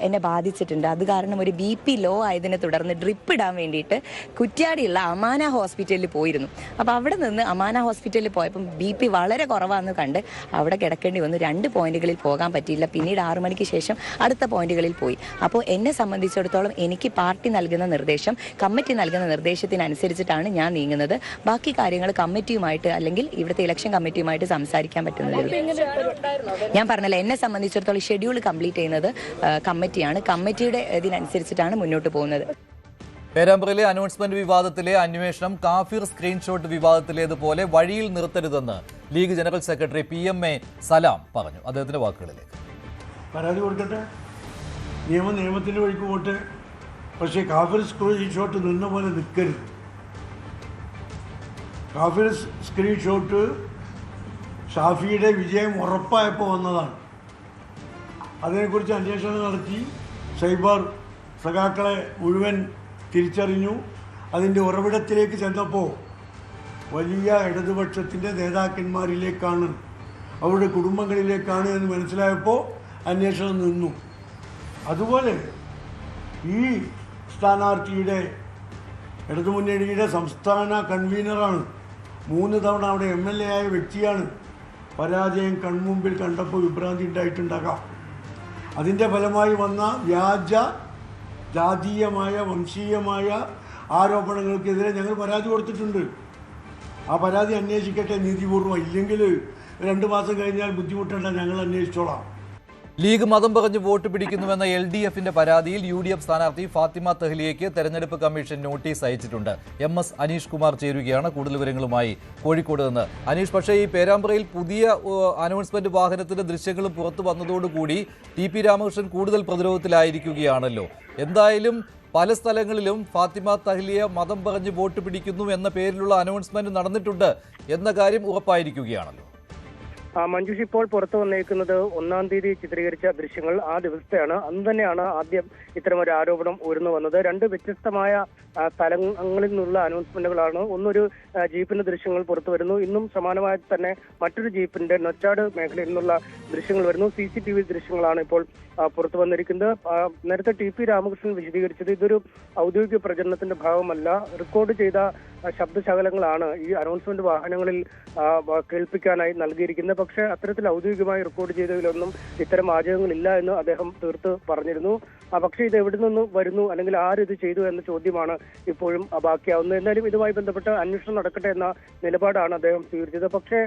എന്നെ ബാധിച്ചിട്ടുണ്ട്. അത് കാരണം ഒരു BP ലോ ആയതിനെ തുടർന്ന് ഡ്രിപ്പ് ഇടാൻ വേണ്ടിയിട്ട് കുറ്റ്യാടിയുള്ള അമാന ഹോസ്പിറ്റലിൽ പോയിരുന്നു. അപ്പോൾ അവിടെ നിന്ന് അമാന ഹോസ്പിറ്റലിൽ പോയപ്പം BP വളരെ കുറവാണെന്ന് കണ്ട് അവിടെ കിടക്കേണ്ടി വന്നു. 2 പോയിന്റുകളിൽ പോകാൻ പറ്റിയില്ല. പിന്നീട് 6 മണിക്ക് ശേഷം അടുത്ത പോയിന്റുകളിൽ പോയി. അപ്പോൾ എന്നെ സംബന്ധിച്ചിടത്തോളം എനിക്ക് പാർട്ടി നൽകുന്ന നിർദ്ദേശം, കമ്മിറ്റി നൽകുന്ന നിർദ്ദേശത്തിനനുസരിച്ചിട്ടാണ് ഞാൻ നീങ്ങുന്നത്. ബാക്കി കാര്യങ്ങൾ കമ്മിറ്റിയുമായിട്ട് അല്ലെങ്കിൽ ഇവിടുത്തെ ഇലക്ഷൻ കമ്മിറ്റിയുമായിട്ട് സംസാരിക്കാൻ പറ്റുന്നത്. ഞാൻ പറഞ്ഞല്ലോ, എന്നെ സംബന്ധിച്ചിടത്തോളം ഷെഡ്യൂൾ കംപ്ലീറ്റ് ചെയ്യുന്നത് കമ്മിറ്റിയാണ്. കമ്മിറ്റിയുടെ ഇതിനനുസരിച്ചിട്ടാണ് മുന്നോട്ട് പോകുന്നത്. പേരാമ്പ്രയിലെ അനൗൺസ്മെന്റ് വിവാദത്തിലെ അന്വേഷണം കാഫിർ സ്ക്രീൻഷോട്ട് വിവാദത്തിലേതുപോലെ വഴിയിൽ നിർത്തരുതെന്ന് ലീഗ് ജനറൽ സെക്രട്ടറി PMA സലാം പറഞ്ഞു. അദ്ദേഹത്തിന്റെ വാക്കുകളിലേക്ക്. പരാതി കൊടുക്കട്ടെ, നിയമത്തിന്റെ വഴിക്ക് പോട്ടെ. പക്ഷേ കാഫിർ സ്ക്രീൻഷോട്ട് നിന്ന പോലെ നിൽക്കരുത്. കാഫിർ സ്ക്രീൻഷോട്ട് ഷാഫിയുടെ വിജയം ഉറപ്പായപ്പോൾ വന്നതാണ്. അതിനെക്കുറിച്ച് അന്വേഷണം നടത്തി സൈബർ സഖാക്കളെ മുഴുവൻ തിരിച്ചറിഞ്ഞു. അതിൻ്റെ ഉറവിടത്തിലേക്ക് ചെന്നപ്പോൾ വലിയ ഇടതുപക്ഷത്തിൻ്റെ നേതാക്കന്മാരിലേക്കാണ്, അവരുടെ കുടുംബങ്ങളിലേക്കാണ് എന്ന് മനസ്സിലായപ്പോൾ അന്വേഷണം നിന്നു. അതുപോലെ ഈ സ്ഥാനാർത്ഥിയുടെ ഇടതുമുന്നണിയുടെ സംസ്ഥാന കൺവീനറാണ്, 3 തവണ അവിടെ MLA ആയ വ്യക്തിയാണ്. പരാജയം കൺമുമ്പിൽ കണ്ടപ്പോൾ വിഭ്രാന്തി ഉണ്ടായിട്ടുണ്ടാകാം. അതിൻ്റെ ഫലമായി വന്ന വ്യാജ ജാതീയമായ വംശീയമായ ആരോപണങ്ങൾക്കെതിരെ ഞങ്ങൾ പരാതി കൊടുത്തിട്ടുണ്ട്. ആ പരാതി അന്വേഷിക്കട്ടെ നീതിപൂർവ്വം. ഇല്ലെങ്കിൽ 2 മാസം കഴിഞ്ഞാൽ ബുദ്ധിമുട്ടേണ്ട, ഞങ്ങൾ അന്വേഷിച്ചോളാം. ലീഗ് മതം പറഞ്ഞ് വോട്ട് പിടിക്കുന്നുവെന്ന LDFന്റെ പരാതിയിൽ UDF സ്ഥാനാർത്ഥി ഫാത്തിമ തഹ്ലിയയ്ക്ക് തെരഞ്ഞെടുപ്പ് കമ്മീഷൻ നോട്ടീസ് അയച്ചിട്ടുണ്ട്. MS അനീഷ് കുമാർ ചേരുകയാണ് കൂടുതൽ വിവരങ്ങളുമായി കോഴിക്കോട് നിന്ന്. അനീഷ്, പക്ഷേ ഈ പേരാമ്പ്രയിൽ പുതിയ അനൗൺസ്മെന്റ് വാഹനത്തിന്റെ ദൃശ്യങ്ങളും പുറത്തു വന്നതോടുകൂടി TP രാമകൃഷ്ണൻ കൂടുതൽ പ്രതിരോധത്തിലായിരിക്കുകയാണല്ലോ. എന്തായാലും പല സ്ഥലങ്ങളിലും ഫാത്തിമ തഹ്ലിയ മതം പറഞ്ഞ് വോട്ട് പിടിക്കുന്നു എന്ന പേരിലുള്ള അനൗൺസ്മെന്റ് നടന്നിട്ടുണ്ട് എന്ന കാര്യം ഉറപ്പായിരിക്കുകയാണല്ലോ. മഞ്ജുഷ്, ഇപ്പോൾ പുറത്തു വന്നേക്കുന്നത് 1-ാം തീയതി ചിത്രീകരിച്ച ദൃശ്യങ്ങൾ. ആ ദിവസത്തെയാണ്. അന്ന് തന്നെയാണ് ആദ്യം ഇത്തരമൊരു ആരോപണം ഉയർന്നു വന്നത്. 2 വ്യത്യസ്തമായ സ്ഥലങ്ങളിൽ നിന്നുള്ള അനൗൺസ്മെന്റുകളാണ്. ഒന്നൊരു ജീപ്പിന്റെ ദൃശ്യങ്ങൾ പുറത്തു വരുന്നു. ഇന്നും സമാനമായി തന്നെ മറ്റൊരു ജീപ്പിന്റെ നൊച്ചാട് മേഖലയിൽ നിന്നുള്ള ദൃശ്യങ്ങൾ വരുന്നു. CCTV ദൃശ്യങ്ങളാണ് ഇപ്പോൾ പുറത്തു വന്നിരിക്കുന്നത്. നേരത്തെ TP രാമകൃഷ്ണൻ വിശദീകരിച്ചത് ഇതൊരു ഔദ്യോഗിക പ്രചരണത്തിന്റെ ഭാഗമല്ല, റെക്കോർഡ് ചെയ്ത ശബ്ദശകലങ്ങളാണ് ഈ അനൗൺസ്മെന്റ് വാഹനങ്ങളിൽ കേൾപ്പിക്കാനായി നൽകിയിരിക്കുന്നത്. പക്ഷേ അത്തരത്തിൽ ഔദ്യോഗികമായി റെക്കോർഡ് ചെയ്തതിലൊന്നും ഇത്തരം വാചകങ്ങളില്ല എന്ന് അദ്ദേഹം തീർത്ത് പറഞ്ഞിരുന്നു. പക്ഷേ ഇത് എവിടെ നിന്ന് വരുന്നു അല്ലെങ്കിൽ ആരിത് ചെയ്തു എന്ന ചോദ്യമാണ് ഇപ്പോഴും ബാക്കിയാവുന്നത്. എന്തായാലും ഇതുമായി ബന്ധപ്പെട്ട് അന്വേഷണം നടക്കട്ടെ എന്ന നിലപാടാണ് അദ്ദേഹം സ്വീകരിച്ചത്. പക്ഷേ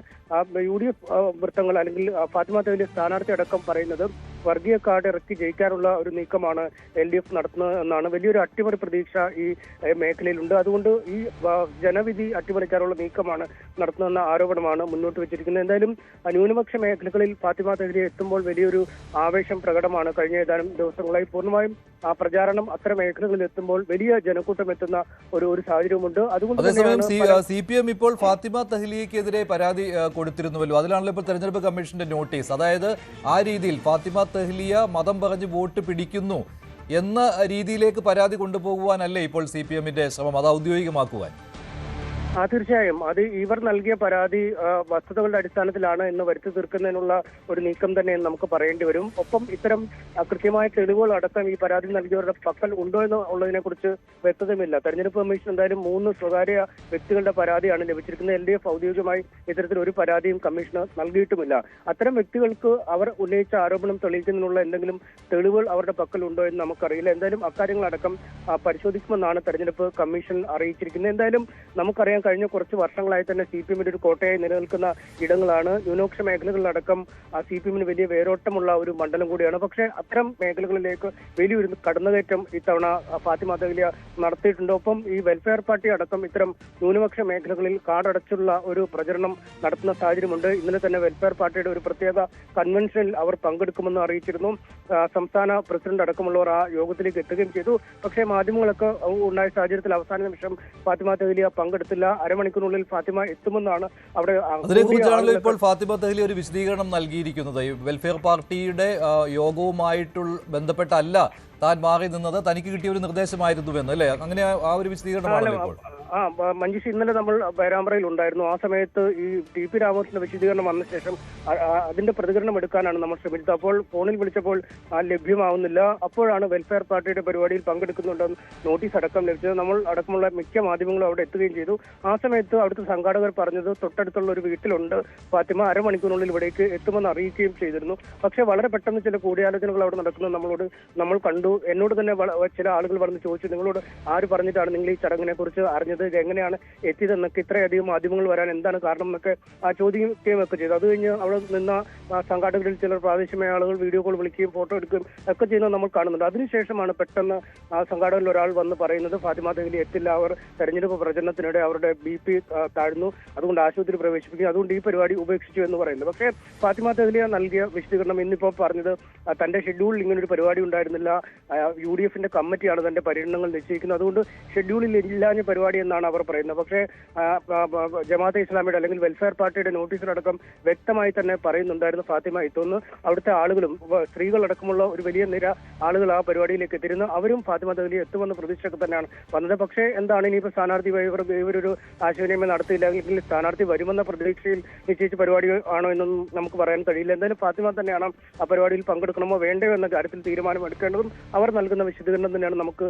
UDF വൃത്തങ്ങൾ അല്ലെങ്കിൽ ഫാത്തിമ തഹ്ലിയ സ്ഥാനാർത്ഥി അടക്കം പറയുന്നത് വർഗീയ കാർഡ് ഇറക്കി ജയിക്കാനുള്ള ഒരു നീക്കമാണ് LDF നടത്തുന്നത് എന്നാണ്. വലിയൊരു അട്ടിമറി പ്രതീക്ഷ ഈ മേഖലയിലുണ്ട്. അതുകൊണ്ട് ഈ ജനവിധി അട്ടിമറിക്കാനുള്ള നീക്കമാണ് നടത്തുന്നതെന്ന ആരോപണമാണ് മുന്നോട്ട് വെച്ചിരിക്കുന്നത്. എന്തായാലും ന്യൂനപക്ഷ മേഖലകളിൽ ഫാത്തിമ തഹ്ലിയ എത്തുമ്പോൾ വലിയൊരു ആവേശം പ്രകടമാണ്. കഴിഞ്ഞ ഏതാനും ദിവസങ്ങളായി പൂർണ്ണമായും ആ പ്രചാരണം അത്തരം മേഖലകളിൽ എത്തുമ്പോൾ വലിയ ജനക്കൂട്ടം എത്തുന്ന ഒരു സാഹചര്യമുണ്ട്. അതുകൊണ്ട് CPM ഇപ്പോൾ ഫാത്തിമ തഹ്ലിയക്കെതിരെ പരാതി കൊടുത്തിരുന്നുവല്ലോ. അതിലാണല്ലോ ഇപ്പോൾ തെരഞ്ഞെടുപ്പ് കമ്മീഷന്റെ നോട്ടീസ്. അതായത് ആ രീതിയിൽ ഫാത്തിമ തഹ്ലിയ മതം പറഞ്ഞ് വോട്ട് പിടിക്കുന്നു എന്ന രീതിയിലേക്ക് പരാതി കൊണ്ടുപോകുവാനല്ലേ ഇപ്പോൾ CPMന്റെ ശ്രമം, അത് ഔദ്യോഗികമാക്കുവാൻ? തീർച്ചയായും അത് ഇവർ നൽകിയ പരാതി വസ്തുതകളുടെ അടിസ്ഥാനത്തിലാണ് എന്ന് വരുത്തി തീർക്കുന്നതിനുള്ള ഒരു നീക്കം തന്നെ നമുക്ക് പറയേണ്ടി വരും. ഒപ്പം ഇത്തരം കൃത്യമായ തെളിവുകൾ അടക്കം ഈ പരാതി നൽകിയവരുടെ പക്കൽ ഉണ്ടോ എന്നുള്ളതിനെ കുറിച്ച് വ്യക്തതയുമില്ല. തെരഞ്ഞെടുപ്പ് കമ്മീഷൻ എന്തായാലും 3 സ്വകാര്യ വ്യക്തികളുടെ പരാതിയാണ് ലഭിച്ചിരിക്കുന്നത്. LDF ഔദ്യോഗികമായി ഇത്തരത്തിൽ ഒരു പരാതിയും കമ്മീഷന് നൽകിയിട്ടുമില്ല. അത്തരം വ്യക്തികൾക്ക് അവർ ഉന്നയിച്ച ആരോപണം തെളിയിക്കുന്നതിനുള്ള എന്തെങ്കിലും തെളിവുകൾ അവരുടെ പക്കൽ ഉണ്ടോ എന്ന് നമുക്കറിയില്ല. എന്തായാലും അക്കാര്യങ്ങളടക്കം പരിശോധിക്കുമെന്നാണ് തെരഞ്ഞെടുപ്പ് കമ്മീഷൻ അറിയിച്ചിരിക്കുന്നത്. എന്തായാലും നമുക്കറിയാം കഴിഞ്ഞ കുറച്ച് വർഷങ്ങളായി തന്നെ CPM ഒരു കോട്ടയായി നിലനിൽക്കുന്ന ഇടങ്ങളാണ്. ന്യൂനപക്ഷ മേഖലകളിലടക്കം CPM വലിയ വേരോട്ടമുള്ള ഒരു മണ്ഡലം കൂടിയാണ്. പക്ഷേ അത്തരം മേഖലകളിലേക്ക് വലിയൊരു കടന്നുകയറ്റം ഇത്തവണ ഫാത്തിമ തെഹ്ലിയ നടത്തിയിട്ടുണ്ട്. ഒപ്പം ഈ വെൽഫെയർ പാർട്ടി അടക്കം ഇത്തരം ന്യൂനപക്ഷ മേഖലകളിൽ കാടടച്ചുള്ള ഒരു പ്രചരണം നടത്തുന്ന സാഹചര്യമുണ്ട്. ഇന്നലെ തന്നെ വെൽഫെയർ പാർട്ടിയുടെ ഒരു പ്രത്യേക കൺവെൻഷനിൽ അവർ പങ്കെടുക്കുമെന്ന് അറിയിച്ചിരുന്നു. സംസ്ഥാന പ്രസിഡന്റ് അടക്കമുള്ളവർ ആ യോഗത്തിലേക്ക് എത്തുകയും ചെയ്തു. പക്ഷേ മാധ്യമങ്ങളൊക്കെ ഉണ്ടായ സാഹചര്യത്തിൽ അവസാന നിമിഷം ഫാത്തിമ തെഹ്ലിയ പങ്കെടുത്തില്ല. അരമണിക്കൂറിനുള്ളിൽ ഫാത്തിമ എത്തുമെന്നാണ് അവിടെ. അതിനെക്കുറിച്ചാണല്ലോ ഇപ്പോൾ ഫാത്തിമ തെഹ്ലിയ ഒരു വിശദീകരണം നൽകിയിരിക്കുന്നത്. വെൽഫെയർ പാർട്ടിയുടെ യോഗവുമായിട്ടുള്ള ബന്ധപ്പെട്ടല്ല താൻ മാറി നിന്നത്, തനിക്ക് കിട്ടിയ ഒരു നിർദ്ദേശമായിരുന്നുവെന്ന്, അല്ലേ? അങ്ങനെ ആ ഒരു വിശദീകരണമാണല്ലോ ഇപ്പോൾ. മഞ്ജുഷ്, ഇന്നലെ നമ്മൾ പേരാമ്പ്രയിൽ ഉണ്ടായിരുന്നു. ആ സമയത്ത് ഈ TP രാമകൃഷ്ണന്റെ വിശദീകരണം വന്ന ശേഷം അതിന്റെ പ്രതികരണം എടുക്കാനാണ് നമ്മൾ ശ്രമിച്ചത്. അപ്പോൾ ഫോണിൽ വിളിച്ചപ്പോൾ ലഭ്യമാവുന്നില്ല. അപ്പോഴാണ് വെൽഫെയർ പാർട്ടിയുടെ പരിപാടിയിൽ പങ്കെടുക്കുന്നുണ്ടെന്ന് നോട്ടീസ് അടക്കം ലഭിച്ചത്. നമ്മൾ അടക്കമുള്ള മിക്ക മാധ്യമങ്ങളും അവിടെ എത്തുകയും ചെയ്തു. ആ സമയത്ത് അവിടുത്തെ സംഘാടകർ പറഞ്ഞത് തൊട്ടടുത്തുള്ള ഒരു വീട്ടിലുണ്ട് ഫാത്തിമ, അരമണിക്കൂറിനുള്ളിൽ ഇവിടേക്ക് എത്തുമെന്ന് അറിയിക്കുകയും ചെയ്തിരുന്നു. പക്ഷേ വളരെ പെട്ടെന്ന് ചില കൂടിയാലോചനകൾ അവിടെ നടക്കുന്നത് നമ്മൾ കണ്ടു. എന്നോട് തന്നെ ചില ആളുകൾ വന്ന് ചോദിച്ചു, നിങ്ങളോട് ആര് പറഞ്ഞിട്ടാണ് നിങ്ങൾ ഈ ചടങ്ങിനെ കുറിച്ച് അറിഞ്ഞത്, ഇത് എങ്ങനെയാണ് എത്തിയതെന്നൊക്കെ, ഇത്രയധികം മാധ്യമങ്ങൾ വരാൻ എന്താണ് കാരണം എന്നൊക്കെ ചോദിക്കുകയൊക്കെ ചെയ്തു. അത് കഴിഞ്ഞ് അവിടെ നിന്ന സംഘാടകരിൽ ചിലർ പ്രാദേശികമായ ആളുകൾ വീഡിയോ കോൾ വിളിക്കുകയും ഫോട്ടോ എടുക്കുകയും ഒക്കെ ചെയ്യുന്നത് നമ്മൾ കാണുന്നുണ്ട്. അതിനുശേഷമാണ് പെട്ടെന്ന് സംഘാടകരിൽ ഒരാൾ വന്ന് പറയുന്നത് ഫാത്തിമ തെഹ്ലിയ എത്തില്ല, അവർ തെരഞ്ഞെടുപ്പ് പ്രചരണത്തിനിടെ അവരുടെ BP താഴ്ന്നു, അതുകൊണ്ട് ആശുപത്രി പ്രവേശിപ്പിക്കും, അതുകൊണ്ട് ഈ പരിപാടി ഉപേക്ഷിച്ചു എന്ന് പറയുന്നത്. പക്ഷേ ഫാത്തിമ തെഹ്ലിയ നൽകിയ വിശദീകരണം ഇന്നിപ്പോൾ പറഞ്ഞത് തന്റെ ഷെഡ്യൂളിൽ ഇങ്ങനൊരു പരിപാടി ഉണ്ടായിരുന്നില്ല, UDF കമ്മിറ്റിയാണ് തന്റെ പര്യടനങ്ങൾ നിശ്ചയിക്കുന്നത്, അതുകൊണ്ട് ഷെഡ്യൂളിൽ ഇല്ലാഞ്ഞ പരിപാടി എന്നാണ് അവർ പറയുന്നത്. പക്ഷേ ജമാഅത്തെ ഇസ്ലാമിയുടെ അല്ലെങ്കിൽ വെൽഫെയർ പാർട്ടിയുടെ നോട്ടീസിലടക്കം വ്യക്തമായി തന്നെ പറയുന്നുണ്ടായിരുന്നു ഫാത്തിമ എത്തുമെന്ന്. അവിടുത്തെ ആളുകളും സ്ത്രീകളടക്കമുള്ള ഒരു വലിയ നിര ആളുകൾ ആ പരിപാടിയിലേക്ക് എത്തിയിരുന്നു. അവരും ഫാത്തിമ തെഹ്ലിയ എത്തുമെന്ന പ്രതീക്ഷയൊക്കെ തന്നെയാണ് വന്നത്. പക്ഷേ എന്താണ് ഇനിയിപ്പോൾ സ്ഥാനാർത്ഥി ഇവരൊരു ആശയവിനിമയം നടത്തിയില്ല, അല്ലെങ്കിൽ സ്ഥാനാർത്ഥി വരുമെന്ന പ്രതീക്ഷയിൽ നിശ്ചയിച്ച പരിപാടി ആണോ എന്നൊന്നും നമുക്ക് പറയാൻ കഴിയില്ല. എന്തായാലും ഫാത്തിമ തന്നെയാണ് ആ പരിപാടിയിൽ പങ്കെടുക്കണമോ വേണ്ടയോ എന്ന കാര്യത്തിൽ തീരുമാനം എടുക്കേണ്ടതും അവർ നൽകുന്ന വിശദീകരണം തന്നെയാണ് നമുക്ക്.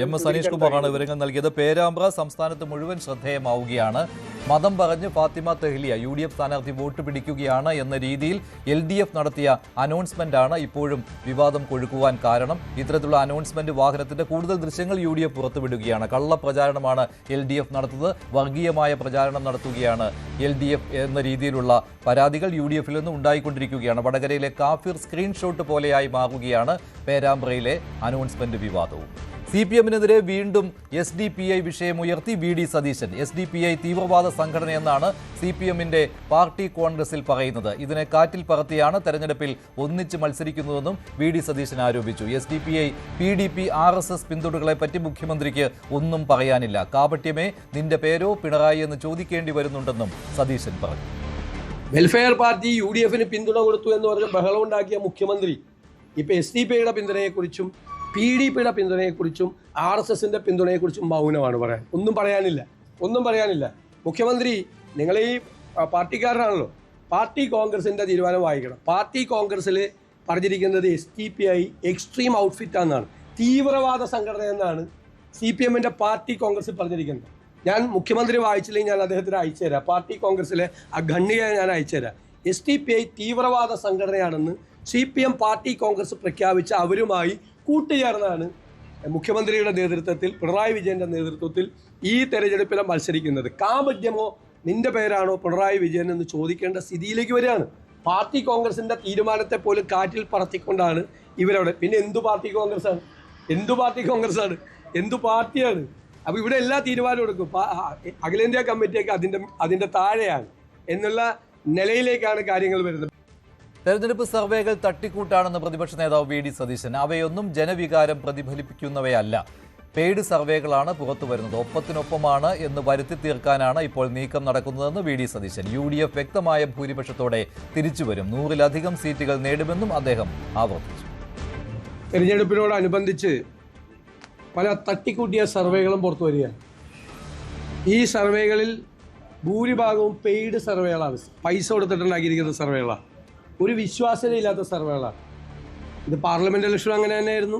MS അനീഷ് കുമാറാണ് വിവരങ്ങൾ നൽകിയത്. പേരാമ്പ്ര സംസ്ഥാനത്ത് മുഴുവൻ ശ്രദ്ധേയമാവുകയാണ്. മതം പറഞ്ഞ് ഫാത്തിമ തെഹ്ലിയ UDF സ്ഥാനാർത്ഥി വോട്ട് പിടിക്കുകയാണ് എന്ന രീതിയിൽ LDF നടത്തിയ അനൗൺസ്മെന്റ് ആണ് ഇപ്പോഴും വിവാദം കൊഴുക്കുവാൻ കാരണം. ഇത്തരത്തിലുള്ള അനൗൺസ്മെന്റ് വാഹനത്തിന്റെ കൂടുതൽ ദൃശ്യങ്ങൾ UDF പുറത്തുവിടുകയാണ്. കള്ളപ്രചാരണമാണ് LDF നടത്തുന്നത്, വർഗീയമായ പ്രചാരണം നടത്തുകയാണ് LDF എന്ന രീതിയിലുള്ള പരാതികൾ UDFിൽ നിന്ന് ഉണ്ടായിക്കൊണ്ടിരിക്കുകയാണ്. വടകരയിലെ കാഫിർ സ്ക്രീൻഷോട്ട് പോലെയായി മാറുകയാണ് പേരാമ്പ്രയിലെ അനൗൺസ്മെന്റ് വിവാദവും. CPMനെതിരെ വീണ്ടും SDPI വിഷയമുയർത്തി VD സതീശൻ. SDPI തീവ്രവാദ സംഘടനയെന്നാണ് CPMന്റെ പാർട്ടി കോൺഗ്രസിൽ പറയുന്നത്. ഇതിനെ കാറ്റിൽ പറത്തിയാണ് തെരഞ്ഞെടുപ്പിൽ ഒന്നിച്ച് മത്സരിക്കുന്നതെന്നും VD സതീശൻ ആരോപിച്ചു. SDPI PDP RSS പിന്തുണകളെപ്പറ്റി മുഖ്യമന്ത്രിക്ക് ഒന്നും പറയാനില്ല. കാപട്യമേ നിന്റെ പേരോ പിണറായി എന്ന് ചോദിക്കേണ്ടി വരുന്നുണ്ടെന്നും സതീശൻ പറഞ്ഞു. വെൽഫെയർ പാർട്ടി UDFന് പിന്തുണ കൊടുത്തു എന്ന് പറഞ്ഞ് ബഹളമുണ്ടാക്കിയ മുഖ്യമന്ത്രി ഇപ്പൊ SDPIയുടെ പിന്തുണയെക്കുറിച്ചും PDPയുടെ പിന്തുണയെക്കുറിച്ചും RSSന്റെ പിന്തുണയെക്കുറിച്ചും മൗനമാണ് പറയാൻ. ഒന്നും പറയാനില്ല. മുഖ്യമന്ത്രി, നിങ്ങൾ ഈ പാർട്ടിക്കാരനാണല്ലോ, പാർട്ടി കോൺഗ്രസിന്റെ തീരുമാനം വായിക്കണം. പാർട്ടി കോൺഗ്രസിൽ പറഞ്ഞിരിക്കുന്നത് SDPI എക്സ്ട്രീം ഔട്ട്ഫിറ്റ് എന്നാണ്, തീവ്രവാദ സംഘടന എന്നാണ് CPMന്റെ പാർട്ടി കോൺഗ്രസിൽ പറഞ്ഞിരിക്കുന്നത്. ഞാൻ മുഖ്യമന്ത്രി വായിച്ചില്ലെങ്കിൽ ഞാൻ അദ്ദേഹത്തിന് അയച്ചു തരാം. പാർട്ടി കോൺഗ്രസിലെ ആ ഖണ്ഡിക ഞാൻ അയച്ചു തരാം. SDPI തീവ്രവാദ സംഘടനയാണെന്ന് CPM പാർട്ടി കോൺഗ്രസ് പ്രഖ്യാപിച്ച അവരുമായി കൂട്ടുചേർന്നാണ് മുഖ്യമന്ത്രിയുടെ നേതൃത്വത്തിൽ, പിണറായി വിജയന്റെ നേതൃത്വത്തിൽ ഈ തെരഞ്ഞെടുപ്പിലെ മത്സരിക്കുന്നത്. കാപട്യമോ നിന്റെ പേരാണോ പിണറായി വിജയൻ എന്ന് ചോദിക്കേണ്ട സ്ഥിതിയിലേക്ക് വരികയാണ്. പാർട്ടി കോൺഗ്രസിന്റെ തീരുമാനത്തെ പോലും കാറ്റിൽ പറത്തിക്കൊണ്ടാണ് ഇവരവിടെ. പിന്നെ എന്തു പാർട്ടി കോൺഗ്രസ്സാണ്? എന്തു പാർട്ടിയാണ്? അപ്പോൾ ഇവിടെ എല്ലാ തീരുമാനവും എടുക്കും. അഖിലേന്ത്യാ കമ്മിറ്റിയൊക്കെ അതിന്റെ താഴെയാണ് എന്നുള്ള നിലയിലേക്കാണ് കാര്യങ്ങൾ വരുന്നത്. തെരഞ്ഞെടുപ്പ് സർവേകൾ തട്ടിക്കൂട്ടാണെന്ന് പ്രതിപക്ഷ നേതാവ് VD സതീശൻ. അവയൊന്നും ജനവികാരം പ്രതിഫലിപ്പിക്കുന്നവയല്ല, പെയ്ഡ് സർവേകളാണ് പുറത്തു വരുന്നത്. ഒപ്പത്തിനൊപ്പമാണ് എന്ന് വരുത്തി തീർക്കാനാണ് ഇപ്പോൾ നീക്കം നടക്കുന്നതെന്ന് VD സതീശൻ. UDF വ്യക്തമായ ഭൂരിപക്ഷത്തോടെ തിരിച്ചുവരും, 100-ലധികം സീറ്റുകൾ നേടുമെന്നും അദ്ദേഹം ആവർത്തിച്ചു. തെരഞ്ഞെടുപ്പിനോടനുബന്ധിച്ച് പല തട്ടിക്കൂട്ടിയ സർവേകളും പുറത്തു വരികയാണ്. ഈ സർവേകളിൽ ഭൂരിഭാഗവും പെയ്ഡ് സർവേകളാണ്, പൈസ കൊടുത്തിട്ടുണ്ടാക്കിയിരിക്കുന്ന സർവേകളാണ്, ഒരു വിശ്വാസ്യതയില്ലാത്ത സർവേകളാണ്. ഇത് പാർലമെന്റ് ഇലക്ഷൻ അങ്ങനെ തന്നെയായിരുന്നു.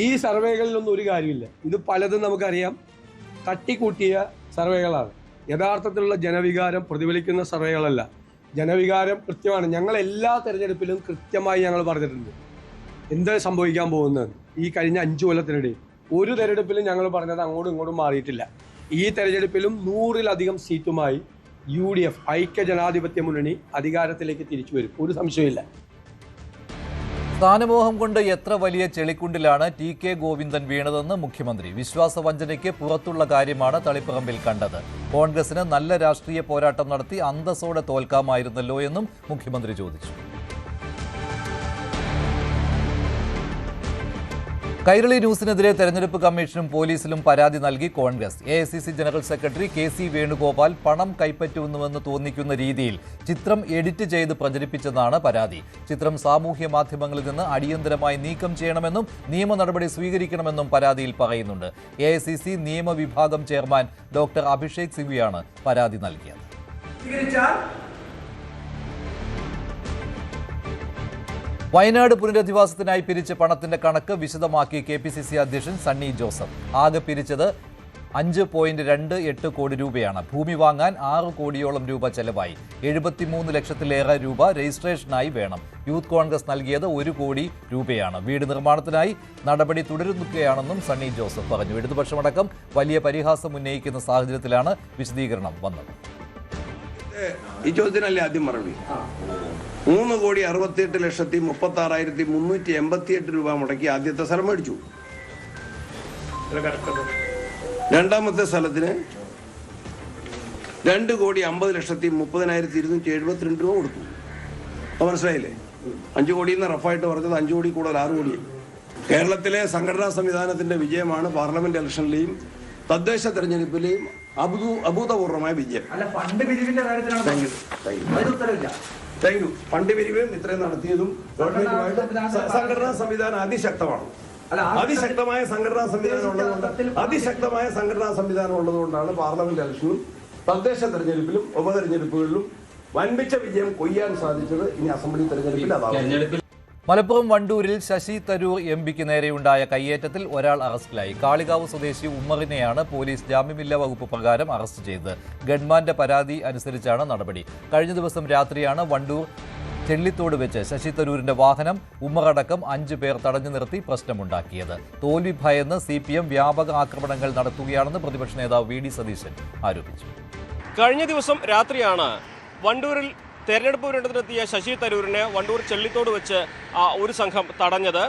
ഈ സർവേകളിലൊന്നും ഒരു കാര്യമില്ല. ഇത് പലതും നമുക്കറിയാം, തട്ടിക്കൂട്ടിയ സർവേകളാണ്. യഥാർത്ഥത്തിലുള്ള ജനവികാരം പ്രതിഫലിക്കുന്ന സർവേകളല്ല. ജനവികാരം കൃത്യമാണ്. ഞങ്ങൾ എല്ലാ തെരഞ്ഞെടുപ്പിലും കൃത്യമായി ഞങ്ങൾ പറഞ്ഞിട്ടുണ്ട് എന്ത് സംഭവിക്കാൻ പോകുന്നത്. ഈ കഴിഞ്ഞ 5 കൊല്ലത്തിനിടയിൽ ഒരു തെരഞ്ഞെടുപ്പിലും ഞങ്ങൾ പറഞ്ഞത് അങ്ങോട്ടും ഇങ്ങോട്ടും മാറിയിട്ടില്ല. ഈ തെരഞ്ഞെടുപ്പിലും 100-ലധികം സീറ്റുമായി UDF ഐക്യജനാധിപത്യ മുന്നണി അധികാരത്തിലേക്ക് തിരിച്ചു വരും. ഒരു സംശയമില്ല. സ്ഥാനമോഹം കൊണ്ട് എത്ര വലിയ ചെളിക്കുണ്ടിലാണ് TK ഗോവിന്ദൻ വീണതെന്ന് മുഖ്യമന്ത്രി. വിശ്വാസവഞ്ചനയ്ക്ക് പുറത്തുള്ള കാര്യമാണ് തളിപ്പറമ്പിൽ കണ്ടത്. കോൺഗ്രസിന് നല്ല രാഷ്ട്രീയ പോരാട്ടം നടത്തി അന്തസ്സോടെ തോൽക്കാമായിരുന്നല്ലോ എന്നും മുഖ്യമന്ത്രി ചോദിച്ചു. കൈരളി ന്യൂസിനെതിരെ തെരഞ്ഞെടുപ്പ് കമ്മീഷനും പോലീസിലും പരാതി നൽകി Congress. AICC general secretary KC Venugopal പണം കൈപ്പറ്റുന്നുവെന്ന് തോന്നിക്കുന്ന രീതിയിൽ ചിത്രം എഡിറ്റ് ചെയ്ത് പ്രചരിപ്പിച്ചെന്നാണ് പരാതി. ചിത്രം സാമൂഹ്യ മാധ്യമങ്ങളിൽ നിന്ന് അടിയന്തരമായി നീക്കം ചെയ്യണമെന്നും നിയമ നടപടി സ്വീകരിക്കണമെന്നും പരാതിയിൽ പറയുന്നുണ്ട്. AICC നിയമവിഭാഗം ചെയർമാൻ ഡോക്ടർ അഭിഷേക് സിംഗ്വിയാണ് പരാതി നൽകിയത്. വയനാട് പുനരധിവാസത്തിനായി പിരിച്ച പണത്തിന്റെ കണക്ക് വിശദമാക്കി KPCC അധ്യക്ഷൻ സണ്ണി ജോസഫ്. ആകെ പിരിച്ചത് 5.28 കോടി രൂപയാണ്. ഭൂമി വാങ്ങാൻ 6 കോടിയോളം രൂപ ചെലവായി. 73 ലക്ഷത്തിലേറെ രൂപ രജിസ്ട്രേഷനായി വേണം. യൂത്ത് കോൺഗ്രസ് നൽകിയത് 1 കോടി രൂപയാണ്. വീട് നിർമ്മാണത്തിനായി നടപടി തുടരുകയാണെന്നും സണ്ണി ജോസഫ് പറഞ്ഞു. ഇടതുപക്ഷമടക്കം വലിയ പരിഹാസം ഉന്നയിക്കുന്ന സാഹചര്യത്തിലാണ് വിശദീകരണം വന്നത്. ഈ ചോദ്യത്തിനല്ലേ ആദ്യം മറുപടി. 3,68,36,388 രൂപ മുടക്കി ആദ്യത്തെ സ്ഥലം മേടിച്ചു. രണ്ടാമത്തെ സ്ഥലത്തിന് 2,50,30,272 രൂപ കൊടുത്തു. അത് മനസ്സിലായില്ലേ? 5 കോടി എന്ന് റഫായിട്ട് പറഞ്ഞത് 5 കോടി കൂടുതൽ 6 കോടി. കേരളത്തിലെ സംഘടനാ സംവിധാനത്തിന്റെ വിജയമാണ് പാർലമെന്റ് ഇലക്ഷനിലെയും തദ്ദേശ തെരഞ്ഞെടുപ്പിലെയും അഭൂതപൂർവമായ വിജയം. Thank you. ഫണ്ട് പിരിവും ഇത്രയും നടത്തിയതും സംഘടനാ സംവിധാനം അതിശക്തമാണ്. അതിശക്തമായ സംഘടനാ സംവിധാനം ഉള്ളതുകൊണ്ടാണ് പാർലമെന്റ് ഇലക്ഷനിലും തദ്ദേശ തെരഞ്ഞെടുപ്പിലും ഉപതെരഞ്ഞെടുപ്പുകളിലും വൻപിച്ച വിജയം കൊയ്യാൻ സാധിച്ചത്. ഇനി അസംബ്ലി തെരഞ്ഞെടുപ്പിൽ അതാവും. മലപ്പുറം വണ്ടൂരിൽ ശശി തരൂർ MPക്ക് നേരെയുണ്ടായ കയ്യേറ്റത്തിൽ ഒരാൾ അറസ്റ്റിലായി. കാളികാവ് സ്വദേശി ഉമ്മറിനെയാണ് പോലീസ് ജാമ്യമില്ലാ വകുപ്പ് പ്രകാരം അറസ്റ്റ് ചെയ്തത്. ഗൺമാന്റെ പരാതി അനുസരിച്ചാണ് നടപടി. കഴിഞ്ഞ ദിവസം രാത്രിയാണ് വണ്ടൂർ ചെള്ളിത്തോട് വെച്ച് ശശി തരൂരിന്റെ വാഹനം ഉമ്മറടക്കം 5 പേർ തടഞ്ഞു നിർത്തി പ്രശ്നമുണ്ടാക്കിയത്. തോൽവി ഭയന്ന് CPM വ്യാപക ആക്രമണങ്ങൾ നടത്തുകയാണെന്ന് പ്രതിപക്ഷ നേതാവ് VD സതീശൻ ആരോപിച്ചു. കഴിഞ്ഞ ദിവസം രാത്രിയാണ് വണ്ടൂരിൽ തെരഞ്ഞെടുപ്പ് പര്യടനത്തിനെത്തിയ ശശി തരൂരിനെ വണ്ടൂർ ചെള്ളിത്തോട് വെച്ച് ഒരു സംഘം തടഞ്ഞത്.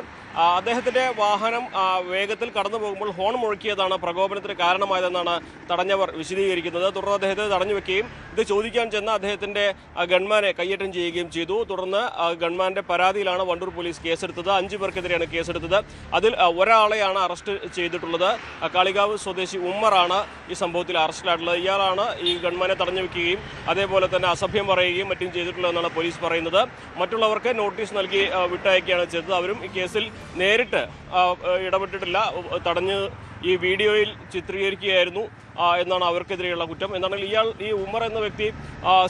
അദ്ദേഹത്തിന്റെ വാഹനം വേഗത്തിൽ കടന്നു പോകുമ്പോൾ ഹോൺ മുഴക്കിയതാണ് പ്രകോപനത്തിന് കാരണമായതെന്നാണ് തടഞ്ഞവർ വിശദീകരിക്കുന്നത്. തുടർന്ന് അദ്ദേഹത്തെ തടഞ്ഞു വെക്കുകയും ഇത് ചോദിക്കാൻ ചെന്ന അദ്ദേഹത്തിന്റെ ഗൺമാനെ കയ്യേറ്റം ചെയ്യുകയും ചെയ്തു. തുടർന്ന് ഗൺമാന്റെ പരാതിയിലാണ് വണ്ടൂർ പോലീസ് കേസെടുത്തത്. 5 പേർക്കെതിരെയാണ് കേസെടുത്തത്. അതിൽ ഒരാളെയാണ് അറസ്റ്റ് ചെയ്തിട്ടുള്ളത്. കാളികാവ് സ്വദേശി ഉമ്മറാണ് ഈ സംഭവത്തിൽ അറസ്റ്റിലായിട്ടുള്ളത്. ഇയാളാണ് ഈ ഗൺമാനെ തടഞ്ഞു വെക്കുകയും അതേപോലെ തന്നെ അസഭ്യം പറയുകയും മറ്റും ചെയ്തിട്ടുള്ളതെന്നാണ് പോലീസ് പറയുന്നത്. മറ്റുള്ളവർക്ക് നോട്ടീസ് നൽകി വിട്ടയക്കുകയാണ് ചെയ്തത്. അവരും ഈ കേസിൽ നേരിട്ട് ഇടപെട്ടിട്ടില്ല. തടഞ്ഞ് ഈ വീഡിയോയിൽ ചിത്രീകരിക്കുകയായിരുന്നു എന്നാണ് അവർക്കെതിരെയുള്ള കുറ്റം. എന്താണെങ്കിൽ ഈ ഉമ്മർ എന്ന വ്യക്തി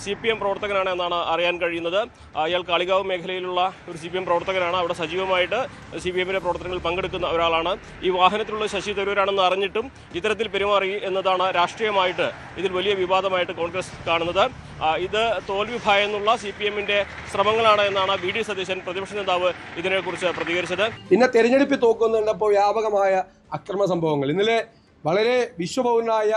CPM പ്രവർത്തകനാണ് എന്നാണ് അറിയാൻ കഴിയുന്നത്. ഇയാൾ കാളികാവ് മേഖലയിലുള്ള ഒരു CPM പ്രവർത്തകനാണ്. അവിടെ സജീവമായിട്ട് CPMന്റെ പ്രവർത്തനങ്ങളിൽ പങ്കെടുക്കുന്ന ഒരാളാണ്. ഈ വാഹനത്തിലുള്ള ശശി തരൂരാണെന്ന് അറിഞ്ഞിട്ടും ഇത്തരത്തിൽ പെരുമാറി എന്നതാണ് രാഷ്ട്രീയമായിട്ട് ഇതിൽ വലിയ വിവാദമായിട്ട് കോൺഗ്രസ് കാണുന്നത്. ഇത് തോൽവി ഭയന്നുള്ള CPMന്റെ ശ്രമങ്ങളാണ് എന്നാണ് VD സതീശൻ പ്രതിപക്ഷ നേതാവ് ഇതിനെക്കുറിച്ച് പ്രതികരിച്ചത്. പിന്നെ തെരഞ്ഞെടുപ്പിൽ തോക്കുന്നപ്പോൾ വ്യാപകമായ അക്രമ സംഭവങ്ങൾ. ഇന്നലെ വളരെ വിശ്വപൗരനായ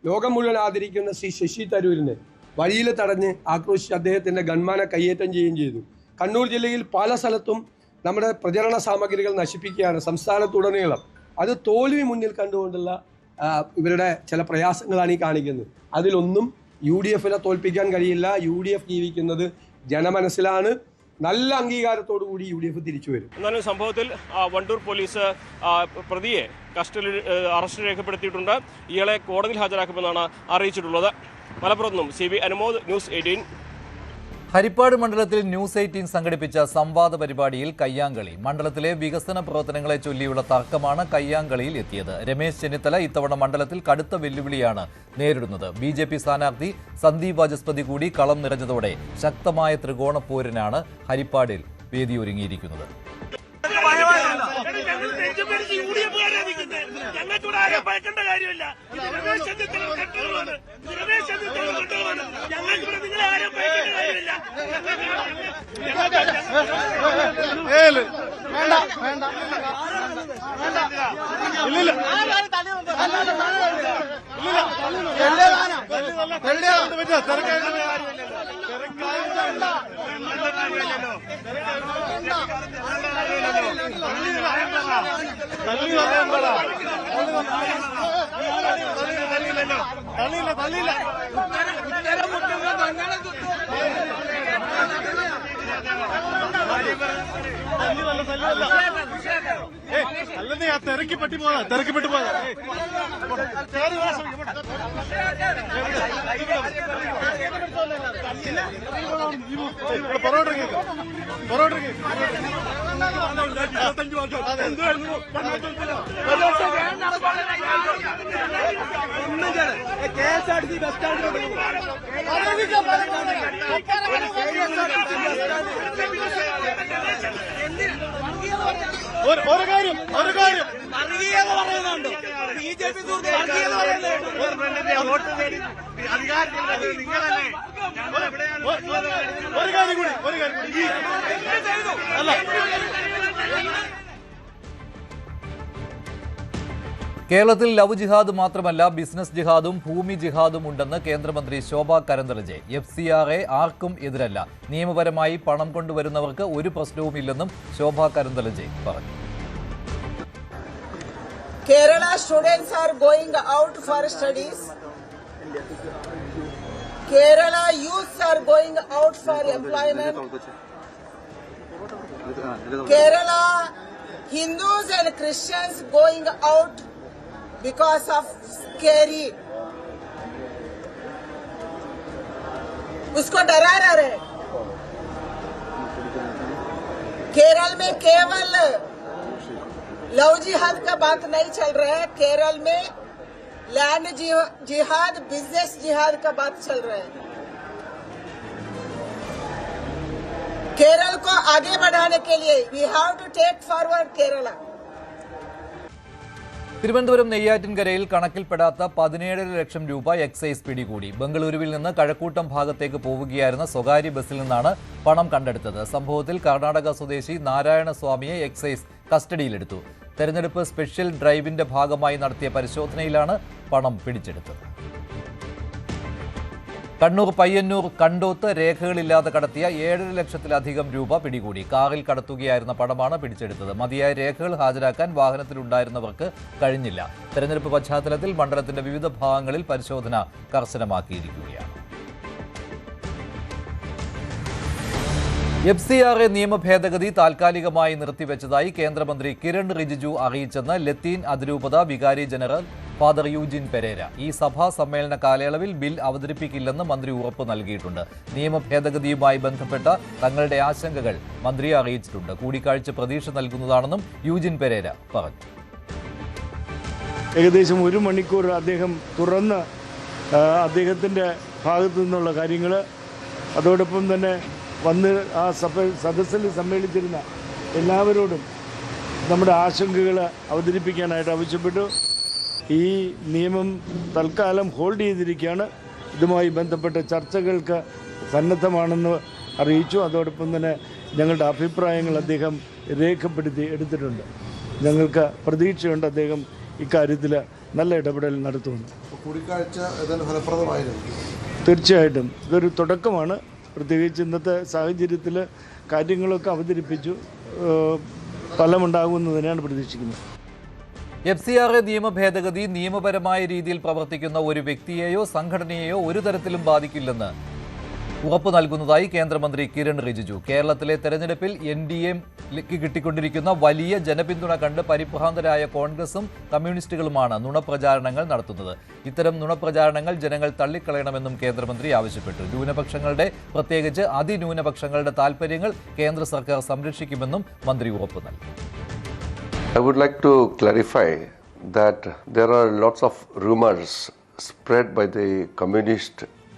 ലോകം മുഴുവൻ ആദരിക്കുന്ന ശ്രീ ശശി തരൂരിനെ വഴിയിൽ തടഞ്ഞ് ആക്രോശിച്ച് അദ്ദേഹത്തിന്റെ ഗൺമാനെ കയ്യേറ്റം ചെയ്യുകയും ചെയ്തു. കണ്ണൂർ ജില്ലയിൽ പല സ്ഥലത്തും നമ്മുടെ പ്രചരണ സാമഗ്രികൾ നശിപ്പിക്കുകയാണ് സംസ്ഥാനത്തുടനീളം. അത് തോൽവി മുന്നിൽ കണ്ടുകൊണ്ടുള്ള ഇവരുടെ ചില പ്രയാസങ്ങളാണ് ഈ കാണിക്കുന്നത്. അതിലൊന്നും UDFനെ തോൽപ്പിക്കാൻ കഴിയില്ല. UDF ജീവിക്കുന്നത് ജനമനസ്സിലാണ്. നല്ല അംഗീകാരത്തോടു കൂടി UDF തിരിച്ചു വരും. എന്നാലും സംഭവത്തിൽ വണ്ടൂർ പോലീസ് പ്രതിയെ കസ്റ്റഡിയിൽ അറസ്റ്റ് രേഖപ്പെടുത്തിയിട്ടുണ്ട്. ഇയാളെ കോടതിയിൽ ഹാജരാക്കുമെന്നാണ് അറിയിച്ചിട്ടുള്ളത്. മലപ്പുറത്ത് നിന്നും CB അനുമോദ്, ന്യൂസ് 18. ഹരിപ്പാട് മണ്ഡലത്തിൽ ന്യൂസ് 18 സംഘടിപ്പിച്ച സംവാദ പരിപാടിയിൽ കയ്യാങ്കളി. മണ്ഡലത്തിലെ വികസന പ്രവർത്തനങ്ങളെ ചൊല്ലിയുള്ള തർക്കമാണ് കയ്യാങ്കളിയിൽ എത്തിയത്. രമേശ് ചെന്നിത്തല ഇത്തവണ മണ്ഡലത്തിൽ കടുത്ത വെല്ലുവിളിയാണ് നേരിടുന്നത്. BJP സ്ഥാനാർത്ഥി സന്ദീപ് വാചസ്പതി കൂടി കളം നിറഞ്ഞതോടെ ശക്തമായ ത്രികോണ പോരിനാണ് ഹരിപ്പാടിൽ വേദിയൊരുങ്ങിയിരിക്കുന്നത്. തിരക്കി പറ്റി പോകാം KSRTC ബസ് സ്റ്റാൻഡിൽ ഒരു കാര്യം വർഗീയത പറയുന്നുണ്ട്. BJP വർഗീയത പറയുന്നുണ്ട്. വോട്ട് തേടി അധികാരത്തിൽ നിങ്ങളല്ലേ? ഒരു കാര്യം കൂടി അല്ല. കേരളത്തിൽ ലവ് ജിഹാദ് മാത്രമല്ല ബിസിനസ് ജിഹാദും ഭൂമി ജിഹാദും ഉണ്ടെന്ന് കേന്ദ്രമന്ത്രി ശോഭാ കരന്തലജെ. FCRA ആർക്കും എതിരല്ല. നിയമപരമായി പണം കൊണ്ടുവരുന്നവർക്ക് ഒരു പ്രശ്നവുമില്ലെന്നും ശോഭാ കരന്തലജെ പറഞ്ഞു. Kerala students are going out for studies. Kerala youths are going out for employment. Kerala Hindus and Christians going out because of scary. उसको डरा रहे. केरल में केवल लव जिहाद का बात नहीं चल रहा है. केरल में लैंड जिहाद, बिजनेस जिहाद का बात चल रहा है. केरल को आगे बढ़ाने के लिए we have to take forward Kerala. Thiruvananthapuram നെയ്യാറ്റിൻകരയിൽ കണക്കിൽപ്പെടാത്ത 17.5 ലക്ഷം രൂപ എക്സൈസ് പിടികൂടി. ബംഗളൂരുവിൽ നിന്ന് കഴക്കൂട്ടം ഭാഗത്തേക്ക് പോവുകയായിരുന്ന സ്വകാര്യ ബസ്സിൽ നിന്നാണ് പണം കണ്ടെടുത്തത്. സംഭവത്തിൽ കർണാടക സ്വദേശി നാരായണസ്വാമിയെ എക്സൈസ് കസ്റ്റഡിയിലെടുത്തു. തെരഞ്ഞെടുപ്പ് സ്പെഷ്യൽ ഡ്രൈവിന്റെ ഭാഗമായി നടത്തിയ പരിശോധനയിലാണ് പണം പിടിച്ചെടുത്തത്. കണ്ണൂർ പയ്യന്നൂർ കണ്ടോത്ത് രേഖകളില്ലാതെ കടത്തിയ 7.5 ലക്ഷത്തിലധികം രൂപ പിടികൂടി. കാറിൽ കടത്തുകയായിരുന്ന പണമാണ് പിടിച്ചെടുത്തത്. മതിയായ രേഖകൾ ഹാജരാക്കാൻ വാഹനത്തിലുണ്ടായിരുന്നവർക്ക് കഴിഞ്ഞില്ല. തെരഞ്ഞെടുപ്പ് പശ്ചാത്തലത്തിൽ മണ്ഡലത്തിന്റെ വിവിധ ഭാഗങ്ങളിൽ പരിശോധന കർശനമാക്കിയിരിക്കുകയാണ്. FCRA നിയമ ഭേദഗതി താൽക്കാലികമായി നിർത്തിവെച്ചതായി കേന്ദ്രമന്ത്രി കിരൺ റിജിജു അറിയിച്ചെന്ന് ലത്തീൻ അതിരൂപത വികാരി ജനറൽ ഫാദർ യൂജിൻ പെരേര. ഈ സഭാ സമ്മേളന കാലയളവിൽ ബിൽ അവതരിപ്പിക്കില്ലെന്ന് മന്ത്രി ഉറപ്പു നൽകിയിട്ടുണ്ട്. നിയമ ഭേദഗതിയുമായി ബന്ധപ്പെട്ട തങ്ങളുടെ ആശങ്കകൾ മന്ത്രിയെ അറിയിച്ചിട്ടുണ്ട്. കൂടിക്കാഴ്ച പ്രതീക്ഷ നൽകുന്നതാണെന്നും യൂജിൻ പെരേര പറഞ്ഞു. ഏകദേശം 1 മണിക്കൂർ അദ്ദേഹം തുറന്ന് അദ്ദേഹത്തിൻ്റെ ഭാഗത്തു നിന്നുള്ള കാര്യങ്ങൾ, അതോടൊപ്പം തന്നെ വന്ന് ആ സദസ്സിൽ സമ്മേളിച്ചിരുന്ന എല്ലാവരോടും നമ്മുടെ ആശങ്കകൾ അവതരിപ്പിക്കാനായിട്ട് ആവശ്യപ്പെട്ടു. ഈ നിയമം തൽക്കാലം ഹോൾഡ് ചെയ്തിരിക്കുകയാണ്. ഇതുമായി ബന്ധപ്പെട്ട ചർച്ചകൾക്ക് സന്നദ്ധമാണെന്ന് അറിയിച്ചു. അതോടൊപ്പം തന്നെ ഞങ്ങളുടെ അഭിപ്രായങ്ങൾ അദ്ദേഹം രേഖപ്പെടുത്തി എടുത്തിട്ടുണ്ട്. ഞങ്ങൾക്ക് പ്രതീക്ഷയുണ്ട് അദ്ദേഹം ഇക്കാര്യത്തിൽ നല്ല ഇടപെടൽ നടത്തുമെന്ന്. കൂടിക്കാഴ്ച ഫലപ്രദമായിരുന്നു. തീർച്ചയായിട്ടും ഇതൊരു തുടക്കമാണ്. പ്രത്യേകിച്ച് ഇന്നത്തെ സാഹചര്യത്തിൽ കാര്യങ്ങളൊക്കെ അവതരിപ്പിച്ചു. ഫലമുണ്ടാകുമെന്ന് തന്നെയാണ് പ്രതീക്ഷിക്കുന്നത്. FCRA നിയമ ഭേദഗതി നിയമപരമായ രീതിയിൽ പ്രവർത്തിക്കുന്ന ഒരു വ്യക്തിയെയോ സംഘടനയെയോ ഒരു തരത്തിലും ബാധിക്കില്ലെന്ന് ഉറപ്പു നൽകുന്നതായി കേന്ദ്രമന്ത്രി കിരൺ റിജിജു. കേരളത്തിലെ തെരഞ്ഞെടുപ്പിൽ NDAക്ക് കിട്ടിക്കൊണ്ടിരിക്കുന്ന വലിയ ജനപിന്തുണ കണ്ട് പരിഭ്രാന്തരായ കോൺഗ്രസും കമ്മ്യൂണിസ്റ്റുകളുമാണ് നുണപ്രചാരണങ്ങൾ നടത്തുന്നത്. ഇത്തരം നുണപ്രചാരണങ്ങൾ ജനങ്ങൾ തള്ളിക്കളയണമെന്നും കേന്ദ്രമന്ത്രി ആവശ്യപ്പെട്ടു. ന്യൂനപക്ഷങ്ങളുടെ, പ്രത്യേകിച്ച് അതിന്യൂനപക്ഷങ്ങളുടെ താൽപര്യങ്ങൾ കേന്ദ്ര സർക്കാർ സംരക്ഷിക്കുമെന്നും മന്ത്രി ഉറപ്പു നൽകി. I would like to clarify that there are lots of rumors spread by the communist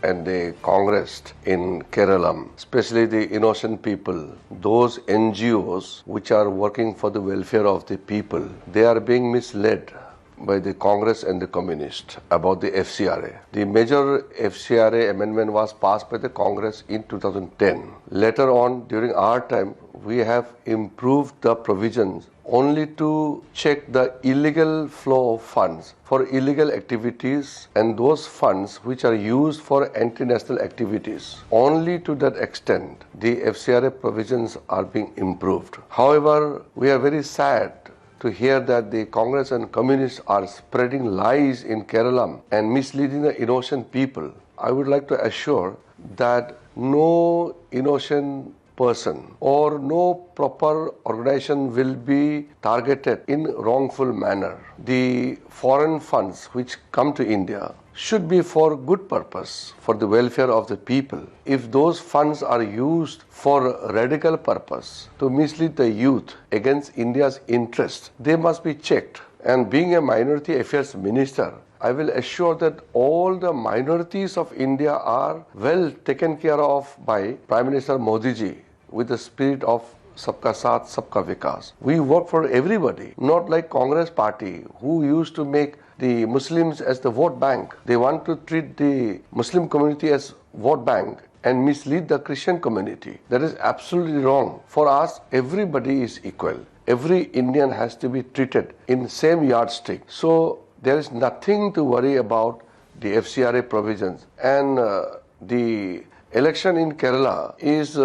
and the Congress in Kerala, especially the innocent people, those NGOs which are working for the welfare of the people. They are being misled by the Congress and the Communists about the FCRA. The major FCRA amendment was passed by the Congress in 2010. Later on, during our time, we have improved the provisions only to check the illegal flow of funds for illegal activities and those funds which are used for anti-national activities. Only to that extent the FCRA provisions are being improved. However, we are very sad to hear that the Congress and Communists are spreading lies in Kerala and misleading the innocent people. I would like to assure that no innocent person or no proper organization will be targeted in wrongful manner. The foreign funds which come to India should be for good purpose, for the welfare of the people. If those funds are used for radical purpose to mislead the youth against India's interest, they must be checked. And being a minority affairs minister, I will assure that all the minorities of India are well taken care of by Prime Minister Modi ji with the spirit of Sabka Saath, Sabka Vikas. We work for everybody, not like Congress party who used to make the Muslims as the vote bank. They want to treat the Muslim community as vote bank and mislead the Christian community. That is absolutely wrong. For us, everybody is equal. Every Indian has to be treated in same yardstick. So there is nothing to worry about the FCRA provisions. And the election in Kerala is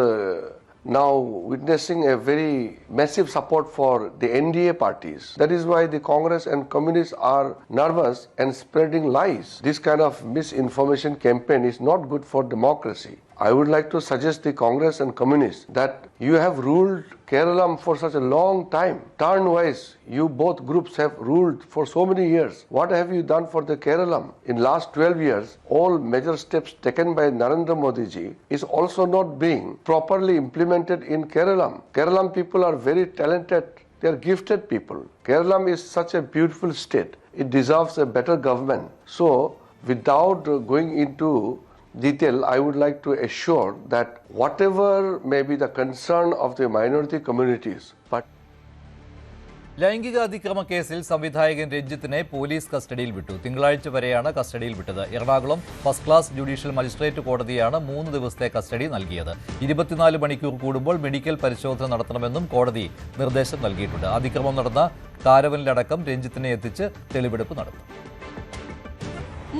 now witnessing a very massive support for the NDA parties. That is why the Congress and Communists are nervous and spreading lies. This kind of misinformation campaign is not good for democracy. I would like to suggest the Congress and Communists that you have ruled Kerala for such a long time. Turn-wise, you both groups have ruled for so many years. What have you done for the Kerala? In last 12 years, all major steps taken by Narendra Modi ji is also not being properly implemented in Kerala. Kerala people are very talented. They are gifted people. Kerala is such a beautiful state. It deserves a better government. So, without going into detail, I would like to assure that whatever may be the concern of the minority communities, but ലൈംഗിക അതിക്രമ കേസിൽ സംവിധായകൻ രഞ്ജിത്തിനെ police കസ്റ്റഡിയിൽ വിട്ടു. തിങ്കളാഴ്ച വരെയാണ് കസ്റ്റഡിയിൽ വിട്ടത്. Ernakulam first class judicial magistrate കോടതിയാണ് 3 ദിവസത്തെ കസ്റ്റഡി നൽകിയത്. 24 മണിക്കൂർ കൂടുമ്പോൾ മെഡിക്കൽ പരിശോധന നടത്തണമെന്നും കോടതി നിർദ്ദേശം നൽകിയിട്ടുണ്ട്. അതിക്രമം നടന്ന കാരവനിലടക്കം രഞ്ജിത്തിനെ എത്തിച്ച് തെളിവെടുപ്പ് നടത്തും.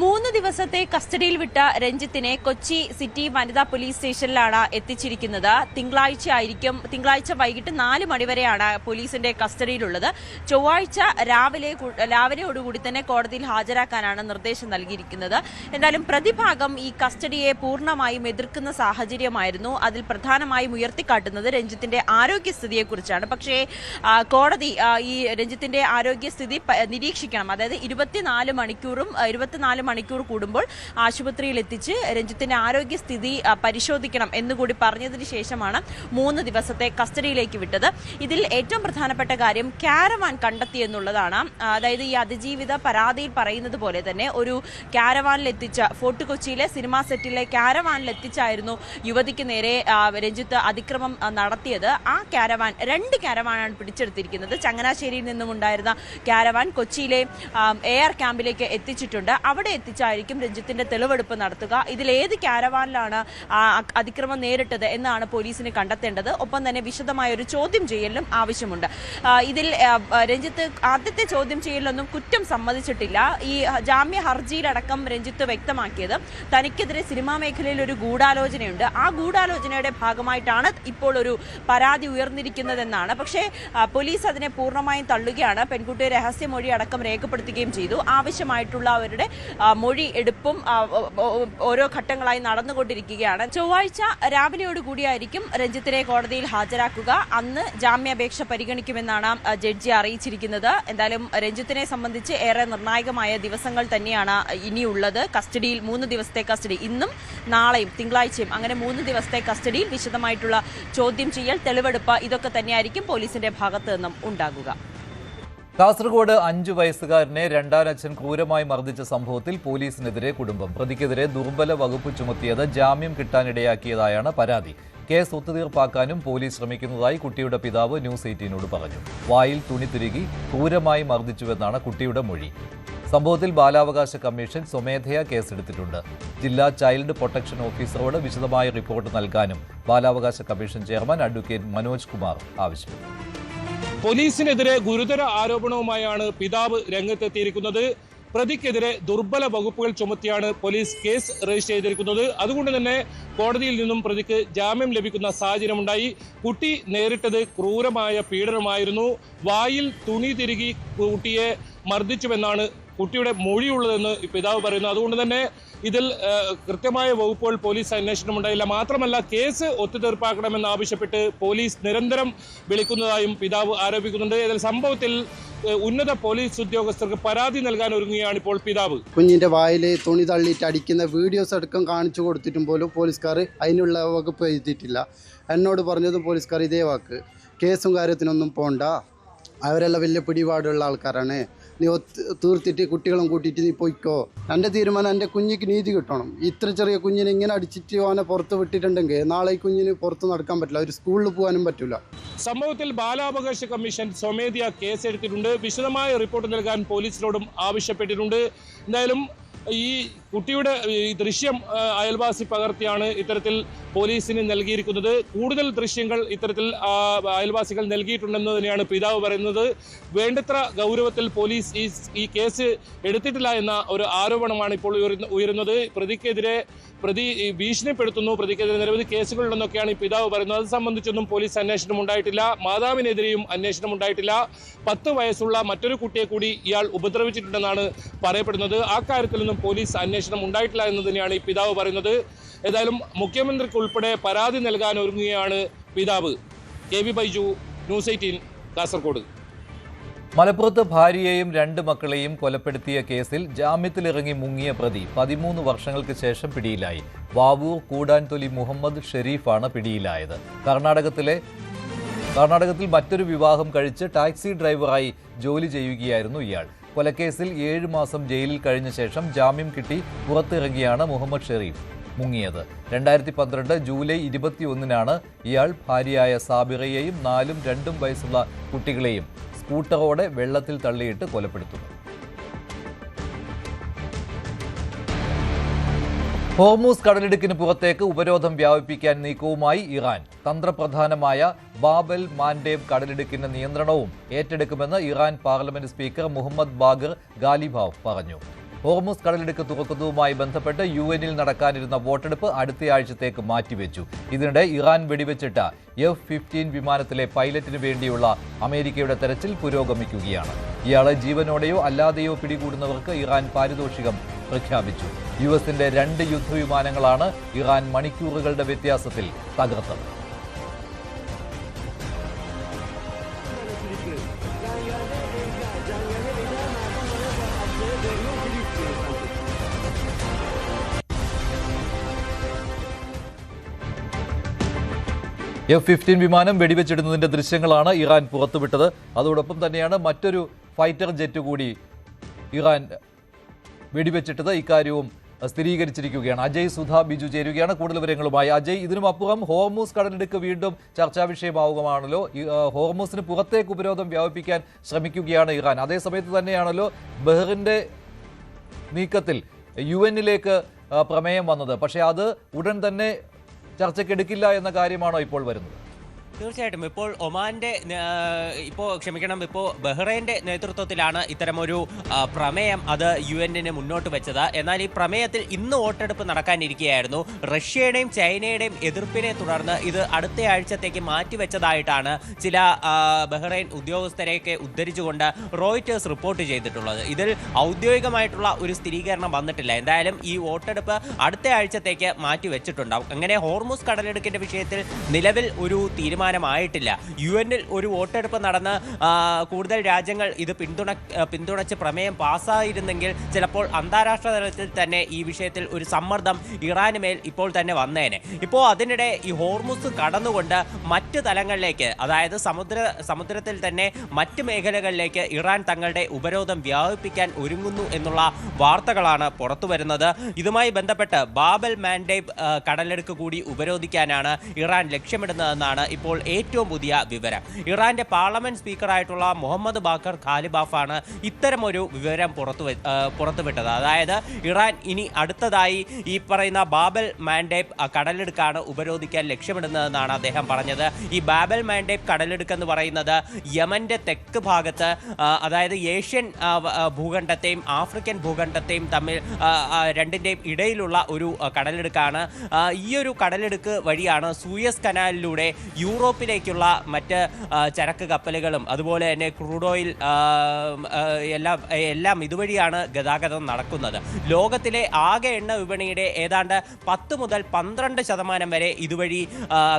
3 ദിവസത്തെ കസ്റ്റഡിയിൽ വിട്ട രഞ്ജിത്തിനെ കൊച്ചി സിറ്റി വനിതാ പോലീസ് സ്റ്റേഷനിലാണ് എത്തിച്ചിരിക്കുന്നത്. തിങ്കളാഴ്ച വൈകിട്ട് 4 മണിവരെയാണ് പോലീസിന്റെ കസ്റ്റഡിയിലുള്ളത്. ചൊവ്വാഴ്ച രാവിലെയോടുകൂടി തന്നെ കോടതിയിൽ ഹാജരാക്കാനാണ് നിർദ്ദേശം നൽകിയിരിക്കുന്നത്. എന്തായാലും പ്രതിഭാഗം ഈ കസ്റ്റഡിയെ പൂർണ്ണമായും എതിർക്കുന്ന സാഹചര്യമായിരുന്നു. അതിൽ പ്രധാനമായും ഉയർത്തിക്കാട്ടുന്നത് രഞ്ജിത്തിന്റെ ആരോഗ്യസ്ഥിതിയെക്കുറിച്ചാണ്. പക്ഷേ കോടതി ഈ രഞ്ജിത്തിന്റെ ആരോഗ്യസ്ഥിതി നിരീക്ഷിക്കണം, അതായത് 24 മണിക്കൂർ കൂടുമ്പോൾ ആശുപത്രിയിൽ എത്തിച്ച് രഞ്ജിത്തിന്റെ ആരോഗ്യസ്ഥിതി പരിശോധിക്കണം എന്നുകൂടി പറഞ്ഞതിന് ശേഷമാണ് 3 ദിവസത്തെ കസ്റ്റഡിയിലേക്ക് വിട്ടത്. ഇതിൽ ഏറ്റവും പ്രധാനപ്പെട്ട കാര്യം കാരവാൻ കണ്ടെത്തി എന്നുള്ളതാണ്. അതായത് ഈ അതിജീവിത പരാതിയിൽ പറയുന്നത് പോലെ തന്നെ ഒരു കാരവാനിലെത്തിച്ച ഫോർട്ട് കൊച്ചിയിലെ സിനിമാ സെറ്റിലെ കാരവാനിലെത്തിച്ചായിരുന്നു യുവതിക്ക് നേരെ രഞ്ജിത്ത് അതിക്രമം നടത്തിയത്. ആ കാരവാൻ 2 കാരവാനാണ് പിടിച്ചെടുത്തിരിക്കുന്നത്. ചങ്ങനാശ്ശേരിയിൽ നിന്നും ഉണ്ടായിരുന്ന കാരവാൻ കൊച്ചിയിലെ എയർ ക്യാമ്പിലേക്ക് എത്തിച്ചിട്ടുണ്ട്. അവിടെ എത്തിച്ചായിരിക്കും രഞ്ജിത്തിന്റെ തെളിവെടുപ്പ് നടത്തുക. ഇതിലേത് കാരവാനിലാണ് അതിക്രമം നേരിട്ടത് എന്നാണ് പോലീസിന് കണ്ടെത്തേണ്ടത്. ഒപ്പം തന്നെ വിശദമായ ഒരു ചോദ്യം ചെയ്യലിനും ആവശ്യമുണ്ട്. ഇതിൽ രഞ്ജിത്ത് ആദ്യത്തെ ചോദ്യം ചെയ്യലൊന്നും കുറ്റം സമ്മതിച്ചിട്ടില്ല. ഈ ജാമ്യ ഹർജിയിലടക്കം രഞ്ജിത്ത് വ്യക്തമാക്കിയത് തനിക്കെതിരെ സിനിമാ മേഖലയിൽ ഒരു ഗൂഢാലോചനയുണ്ട്, ആ ഗൂഢാലോചനയുടെ ഭാഗമായിട്ടാണ് ഇപ്പോൾ ഒരു പരാതി ഉയർന്നിരിക്കുന്നതെന്നാണ്. പക്ഷേ പോലീസ് അതിനെ പൂർണ്ണമായും തള്ളുകയാണ്. പെൺകുട്ടിയെ രഹസ്യമൊഴി അടക്കം രേഖപ്പെടുത്തുകയും ചെയ്തു. ആവശ്യമായിട്ടുള്ള അവരുടെ മൊഴി എടുപ്പും ഓരോ ഘട്ടങ്ങളായി നടന്നുകൊണ്ടിരിക്കുകയാണ്. ചൊവ്വാഴ്ച രാവിലെയോടുകൂടിയായിരിക്കും രഞ്ജിത്തിനെ കോടതിയിൽ ഹാജരാക്കുക. അന്ന് ജാമ്യാപേക്ഷ പരിഗണിക്കുമെന്നാണ് ജഡ്ജി അറിയിച്ചിരിക്കുന്നത്. എന്തായാലും രഞ്ജിത്തിനെ സംബന്ധിച്ച് ഏറെ നിർണായകമായ ദിവസങ്ങൾ തന്നെയാണ് ഇനിയുള്ളത്. കസ്റ്റഡിയിൽ 3 ദിവസത്തെ കസ്റ്റഡി, ഇന്നും നാളെയും തിങ്കളാഴ്ചയും, അങ്ങനെ 3 ദിവസത്തെ കസ്റ്റഡിയിൽ വിശദമായിട്ടുള്ള ചോദ്യം ചെയ്യൽ, തെളിവെടുപ്പ്, ഇതൊക്കെ തന്നെയായിരിക്കും പോലീസിന്റെ ഭാഗത്തു നിന്നും ഉണ്ടാകുക. കാസർഗോഡ് 5 വയസ്സുകാരനെ രണ്ടാനച്ഛൻ ക്രൂരമായി മർദ്ദിച്ച സംഭവത്തിൽ പോലീസിനെതിരെ കുടുംബം. പ്രതിക്കെതിരെ ദുർബല വകുപ്പ് ചുമത്തിയത് ജാമ്യം കിട്ടാനിടയാക്കിയതായാണ് പരാതി. കേസ് ഒത്തുതീർപ്പാക്കാനും പോലീസ് ശ്രമിക്കുന്നതായി കുട്ടിയുടെ പിതാവ് ന്യൂസ് 18നോട് പറഞ്ഞു. വായിൽ തുണി തിരുകി ക്രൂരമായി മർദ്ദിച്ചുവെന്നാണ് കുട്ടിയുടെ മൊഴി. സംഭവത്തിൽ ബാലാവകാശ കമ്മീഷൻ സ്വമേധയാ കേസെടുത്തിട്ടുണ്ട്. ജില്ലാ ചൈൽഡ് പ്രൊട്ടക്ഷൻ ഓഫീസറോട് വിശദമായ റിപ്പോർട്ട് നൽകാനും ബാലാവകാശ commission chairman advocate Manoj Kumar ആവശ്യപ്പെട്ടു. പോലീസിനെതിരെ ഗുരുതര ആരോപണവുമായാണ് പിതാവ് രംഗത്തെത്തിയിരിക്കുന്നത്. പ്രതിക്കെതിരെ ദുർബല വകുപ്പുകൾ ചുമത്തിയാണ് പോലീസ് കേസ് രജിസ്റ്റർ ചെയ്തിരിക്കുന്നത്. അതുകൊണ്ട് തന്നെ കോടതിയിൽ നിന്നും പ്രതിക്ക് ജാമ്യം ലഭിക്കുന്ന സാഹചര്യമുണ്ടായി. കുട്ടി നേരിട്ടത് ക്രൂരമായ പീഡനമായിരുന്നു. വായിൽ തുണി തിരുകി കുട്ടിയെ മർദ്ദിച്ചുവെന്നാണ് കുട്ടിയുടെ മൊഴിയുള്ളതെന്ന് പിതാവ് പറയുന്നു. അതുകൊണ്ട് തന്നെ ഇതിൽ കൃത്യമായ വകുപ്പുകൾ പോലീസ് അന്വേഷണം ഉണ്ടായില്ല. മാത്രമല്ല കേസ് ഒത്തുതീർപ്പാക്കണമെന്നാവശ്യപ്പെട്ട് പോലീസ് നിരന്തരം വിളിക്കുന്നതായും പിതാവ് ആരോപിക്കുന്നുണ്ട്. ഇതിൽ സംഭവത്തിൽ ഉന്നത പോലീസ് ഉദ്യോഗസ്ഥർക്ക് പരാതി നൽകാൻ ഒരുങ്ങുകയാണ് ഇപ്പോൾ പിതാവ്. കുഞ്ഞിന്റെ വായിൽ തുണി തള്ളിയിട്ട് അടിക്കുന്ന വീഡിയോസ് അടക്കം കാണിച്ചു കൊടുത്തിട്ടും പോലും പോലീസുകാർ അതിനുള്ള വകുപ്പ് എഴുതിയിട്ടില്ല. എന്നോട് പറഞ്ഞതും പോലീസുകാർ ഇതേ വാക്ക്, കേസും കാര്യത്തിനൊന്നും പോണ്ട, അവരെല്ലാം വലിയ പിടിപാടുള്ള ആൾക്കാരാണ്, നീ തീർത്തിട്ട് കുട്ടികളും കൂട്ടിയിട്ട് നീ പോയിക്കോ. എൻ്റെ തീരുമാനം എൻ്റെ കുഞ്ഞിക്ക് നീതി കിട്ടണം. ഇത്ര ചെറിയ കുഞ്ഞിനെ ഇങ്ങനെ അടിച്ചിട്ട് അവനെ പുറത്ത് വിട്ടിട്ടുണ്ടെങ്കിൽ നാളെ ഈ കുഞ്ഞിന് പുറത്ത് നടക്കാൻ പറ്റില്ല, ഒരു സ്കൂളിൽ പോകാനും പറ്റില്ല. സംഭവത്തിൽ ബാലാവകാശ കമ്മീഷൻ സ്വമേധയാ കേസെടുത്തിട്ടുണ്ട്. വിശദമായ റിപ്പോർട്ട് നൽകാൻ പോലീസിനോടും ആവശ്യപ്പെട്ടിട്ടുണ്ട്. എന്തായാലും ഈ കുട്ടിയുടെ ഈ ദൃശ്യം അയൽവാസി പകർത്തിയാണ് ഇത്തരത്തിൽ പോലീസിന് നൽകിയിരിക്കുന്നത്. കൂടുതൽ ദൃശ്യങ്ങൾ ഇത്തരത്തിൽ അയൽവാസികൾ നൽകിയിട്ടുണ്ടെന്ന് തന്നെയാണ് പിതാവ് പറയുന്നത്. വേണ്ടത്ര ഗൗരവത്തിൽ പോലീസ് ഈ കേസ് എടുത്തിട്ടില്ല എന്ന ഒരു ആരോപണമാണ് ഇപ്പോൾ ഉയരുന്നത്. പ്രതി ഭീഷണിപ്പെടുത്തുന്നു, പ്രതിക്കെതിരെ നിരവധി കേസുകളുണ്ടെന്നൊക്കെയാണ് ഈ പിതാവ് പറയുന്നത്. അത് സംബന്ധിച്ചൊന്നും പോലീസ് അന്വേഷണം ഉണ്ടായിട്ടില്ല. മാതാവിനെതിരെയും അന്വേഷണം ഉണ്ടായിട്ടില്ല. 10 വയസ്സുള്ള മറ്റൊരു കുട്ടിയെ കൂടി ഇയാൾ ഉപദ്രവിച്ചിട്ടുണ്ടെന്നാണ് പറയപ്പെടുന്നത്. ആ കാര്യത്തിലൊന്നും പോലീസ് അന്വേഷണം ഉണ്ടായിട്ടില്ല എന്ന് തന്നെയാണ് ഈ പിതാവ് പറയുന്നത്. ഏതായാലും മുഖ്യമന്ത്രിക്ക് ഉൾപ്പെടെ പരാതി നൽകാൻ ഒരുങ്ങുകയാണ് പിതാവ്. K V Baiju, News 18, Kasaragod. മലപ്പുറത്ത് ഭാര്യയെയും 2 മക്കളെയും കൊലപ്പെടുത്തിയ കേസിൽ ജാമ്യത്തിലിറങ്ങി മുങ്ങിയ പ്രതി 13 വർഷങ്ങൾക്ക് ശേഷം പിടിയിലായി. വാവൂർ കൂടാൻതൊലി മുഹമ്മദ് ഷെരീഫാണ് പിടിയിലായത്. കർണാടകത്തിൽ മറ്റൊരു വിവാഹം കഴിച്ച് ടാക്സി ഡ്രൈവറായി ജോലി ചെയ്യുകയായിരുന്നു ഇയാൾ. കൊലക്കേസിൽ 7 മാസം ജയിലിൽ കഴിഞ്ഞ ശേഷം ജാമ്യം കിട്ടി പുറത്തിറങ്ങിയാണ് മുഹമ്മദ് ഷെരീഫ് മുങ്ങിയത്. 2012 ജൂലൈ 21-നാണ് ഇയാൾ ഭാര്യയായ സാബിറയെയും 4ഉം 2ഉം വയസ്സുള്ള കുട്ടികളെയും സ്കൂട്ടറോടെ വെള്ളത്തിൽ തള്ളിയിട്ട് കൊലപ്പെടുത്തുന്നത്. ഹോർമൂസ് കടലിടുക്കിന് പുറത്തേക്ക് ഉപരോധം വ്യാപിപ്പിക്കാൻ നീക്കവുമായി ഇറാൻ. തന്ത്രപ്രധാനമായ ബാബൽ മാൻഡേബ് കടലിടുക്കിന്റെ നിയന്ത്രണവും ഏറ്റെടുക്കുമെന്ന് Iran parliament speaker Mohammad Bagher Ghalibaf പറഞ്ഞു. ഹോർമൂസ് കടലിടുക്ക് തുറക്കുന്നതുമായി ബന്ധപ്പെട്ട് UN-ൽ നടക്കാനിരുന്ന വോട്ടെടുപ്പ് അടുത്തയാഴ്ചത്തേക്ക് മാറ്റിവെച്ചു. ഇതിനിടെ ഇറാൻ വെടിവെച്ചിട്ട F-15 വിമാനത്തിലെ പൈലറ്റിന് വേണ്ടിയുള്ള അമേരിക്കയുടെ തെരച്ചിൽ പുരോഗമിക്കുകയാണ്. ഇയാളെ ജീവനോടെയോ അല്ലാതെയോ പിടികൂടുന്നവർക്ക് ഇറാൻ പാരിതോഷികം പ്രഖ്യാപിച്ചു. US-ന്റെ 2 യുദ്ധവിമാനങ്ങളാണ് ഇറാൻ മണിക്കൂറുകളുടെ വ്യത്യാസത്തിൽ തകർത്തത്. F-15 വിമാനം വെടിവെച്ചിടുന്നതിന്റെ ദൃശ്യങ്ങളാണ് ഇറാൻ പുറത്തുവിട്ടത്. അതോടൊപ്പം തന്നെയാണ് മറ്റൊരു ഫൈറ്റർ ജെറ്റ് കൂടി ഇറാൻ വെടിവെച്ചിട്ടത്. ഇക്കാര്യവും സ്ഥിരീകരിച്ചിരിക്കുകയാണ്. അജയ് സുധ ബിജു ചേരുകയാണ് കൂടുതൽ വിവരങ്ങളുമായി. അജയ്, ഇതിനുമപ്പുറം ഹോർമൂസ് കടലിടുക്ക് വീണ്ടും ചർച്ചാ വിഷയമാവുകയാണല്ലോ. ഹോർമൂസിന് പുറത്തേക്ക് ഉപരോധം വ്യാപിപ്പിക്കാൻ ശ്രമിക്കുകയാണ് ഇറാൻ. അതേസമയത്ത് തന്നെയാണല്ലോ ബഹ്റിന്റെ നീക്കത്തിൽ UN-ലേക്ക് പ്രമേയം വന്നത്. പക്ഷേ അത് ഉടൻ തന്നെ ചർച്ചയ്ക്കെടുക്കില്ല എന്ന കാര്യമാണോ ഇപ്പോൾ വരുന്നത്? തീർച്ചയായിട്ടും ഇപ്പോൾ ഇപ്പോൾ ബഹ്റൈൻ്റെ നേതൃത്വത്തിലാണ് ഇത്തരമൊരു പ്രമേയം അത് UN-ന് മുന്നോട്ട് വെച്ചത്. എന്നാൽ ഈ പ്രമേയത്തിൽ ഇന്ന് വോട്ടെടുപ്പ് നടക്കാനിരിക്കുകയായിരുന്നു. റഷ്യയുടെയും ചൈനയുടെയും എതിർപ്പിനെ തുടർന്ന് ഇത് അടുത്ത ആഴ്ചത്തേക്ക് മാറ്റിവെച്ചതായിട്ടാണ് ചില ബഹ്റൈൻ ഉദ്യോഗസ്ഥരെയൊക്കെ ഉദ്ധരിച്ചുകൊണ്ട് റോയിറ്റേഴ്സ് റിപ്പോർട്ട് ചെയ്തിട്ടുള്ളത്. ഇതിൽ ഔദ്യോഗികമായിട്ടുള്ള ഒരു സ്ഥിരീകരണം വന്നിട്ടില്ല. എന്തായാലും ഈ വോട്ടെടുപ്പ് അടുത്ത ആഴ്ചത്തേക്ക് മാറ്റിവെച്ചിട്ടുണ്ടാവും. അങ്ങനെ ഹോർമൂസ് കടലിടുക്കിന്റെ വിഷയത്തിൽ നിലവിൽ ഒരു തീരുമാനം തീരുമാനമായിട്ടില്ല. UN-ൽ ഒരു വോട്ടെടുപ്പ് നടന്ന് കൂടുതൽ രാജ്യങ്ങൾ ഇത് പിന്തുണച്ച് പ്രമേയം പാസ്സായിരുന്നെങ്കിൽ ചിലപ്പോൾ അന്താരാഷ്ട്ര തലത്തിൽ തന്നെ ഈ വിഷയത്തിൽ ഒരു സമ്മർദ്ദം ഇറാന് മേൽ ഇപ്പോൾ തന്നെ വന്നേനെ. ഇപ്പോൾ അതിനിടെ ഈ ഹോർമുസ് കടന്നുകൊണ്ട് മറ്റ് തലങ്ങളിലേക്ക്, അതായത് സമുദ്രത്തിൽ തന്നെ മറ്റ് മേഖലകളിലേക്ക് ഇറാൻ തങ്ങളുടെ ഉപരോധം വ്യാപിപ്പിക്കാൻ ഒരുങ്ങുന്നു എന്നുള്ള വാർത്തകളാണ് പുറത്തു വരുന്നത്. ഇതുമായി ബന്ധപ്പെട്ട് ബാബൽ മാൻഡേബ് കടലെടുക്ക് കൂടി ഉപരോധിക്കാനാണ് ഇറാൻ ലക്ഷ്യമിടുന്നതെന്നാണ് ഇപ്പോൾ ഏറ്റവും പുതിയ വിവരം. ഇറാന്റെ പാർലമെന്റ് സ്പീക്കറായിട്ടുള്ള മുഹമ്മദ് ബാക്കർ ഖാലിബാഫാണ് ഇത്തരമൊരു വിവരം പുറത്തുവിട്ടത്. അതായത് ഇറാൻ ഇനി അടുത്തതായി ഈ പറയുന്ന ബാബൽ മാൻഡേബ് കടലെടുക്കാണ് ഉപരോധിക്കാൻ ലക്ഷ്യമിടുന്നതെന്നാണ് അദ്ദേഹം പറഞ്ഞത്. ഈ ബാബൽ മാൻഡേബ് കടലെടുക്ക് എന്ന് പറയുന്നത് യമന്റെ തെക്ക് ഭാഗത്ത്, അതായത് ഏഷ്യൻ ഭൂഖണ്ഡത്തെയും ആഫ്രിക്കൻ ഭൂഖണ്ഡത്തെയും തമ്മിൽ രണ്ടിൻ്റെയും ഇടയിലുള്ള ഒരു കടലെടുക്കാണ്. ഈ ഒരു കടലെടുക്ക് വഴിയാണ് സൂയസ് കനാലിലൂടെ യൂറോപ്പിലേക്കുള്ള മറ്റ് ചരക്ക് കപ്പലുകളും അതുപോലെ തന്നെ ക്രൂഡ് ഓയിൽ എല്ലാം ഇതുവഴിയാണ് ഗതാഗതം നടക്കുന്നത്. ലോകത്തിലെ ആകെ എണ്ണ വിപണിയുടെ ഏതാണ്ട് 10 മുതൽ 12% വരെ ഇതുവഴി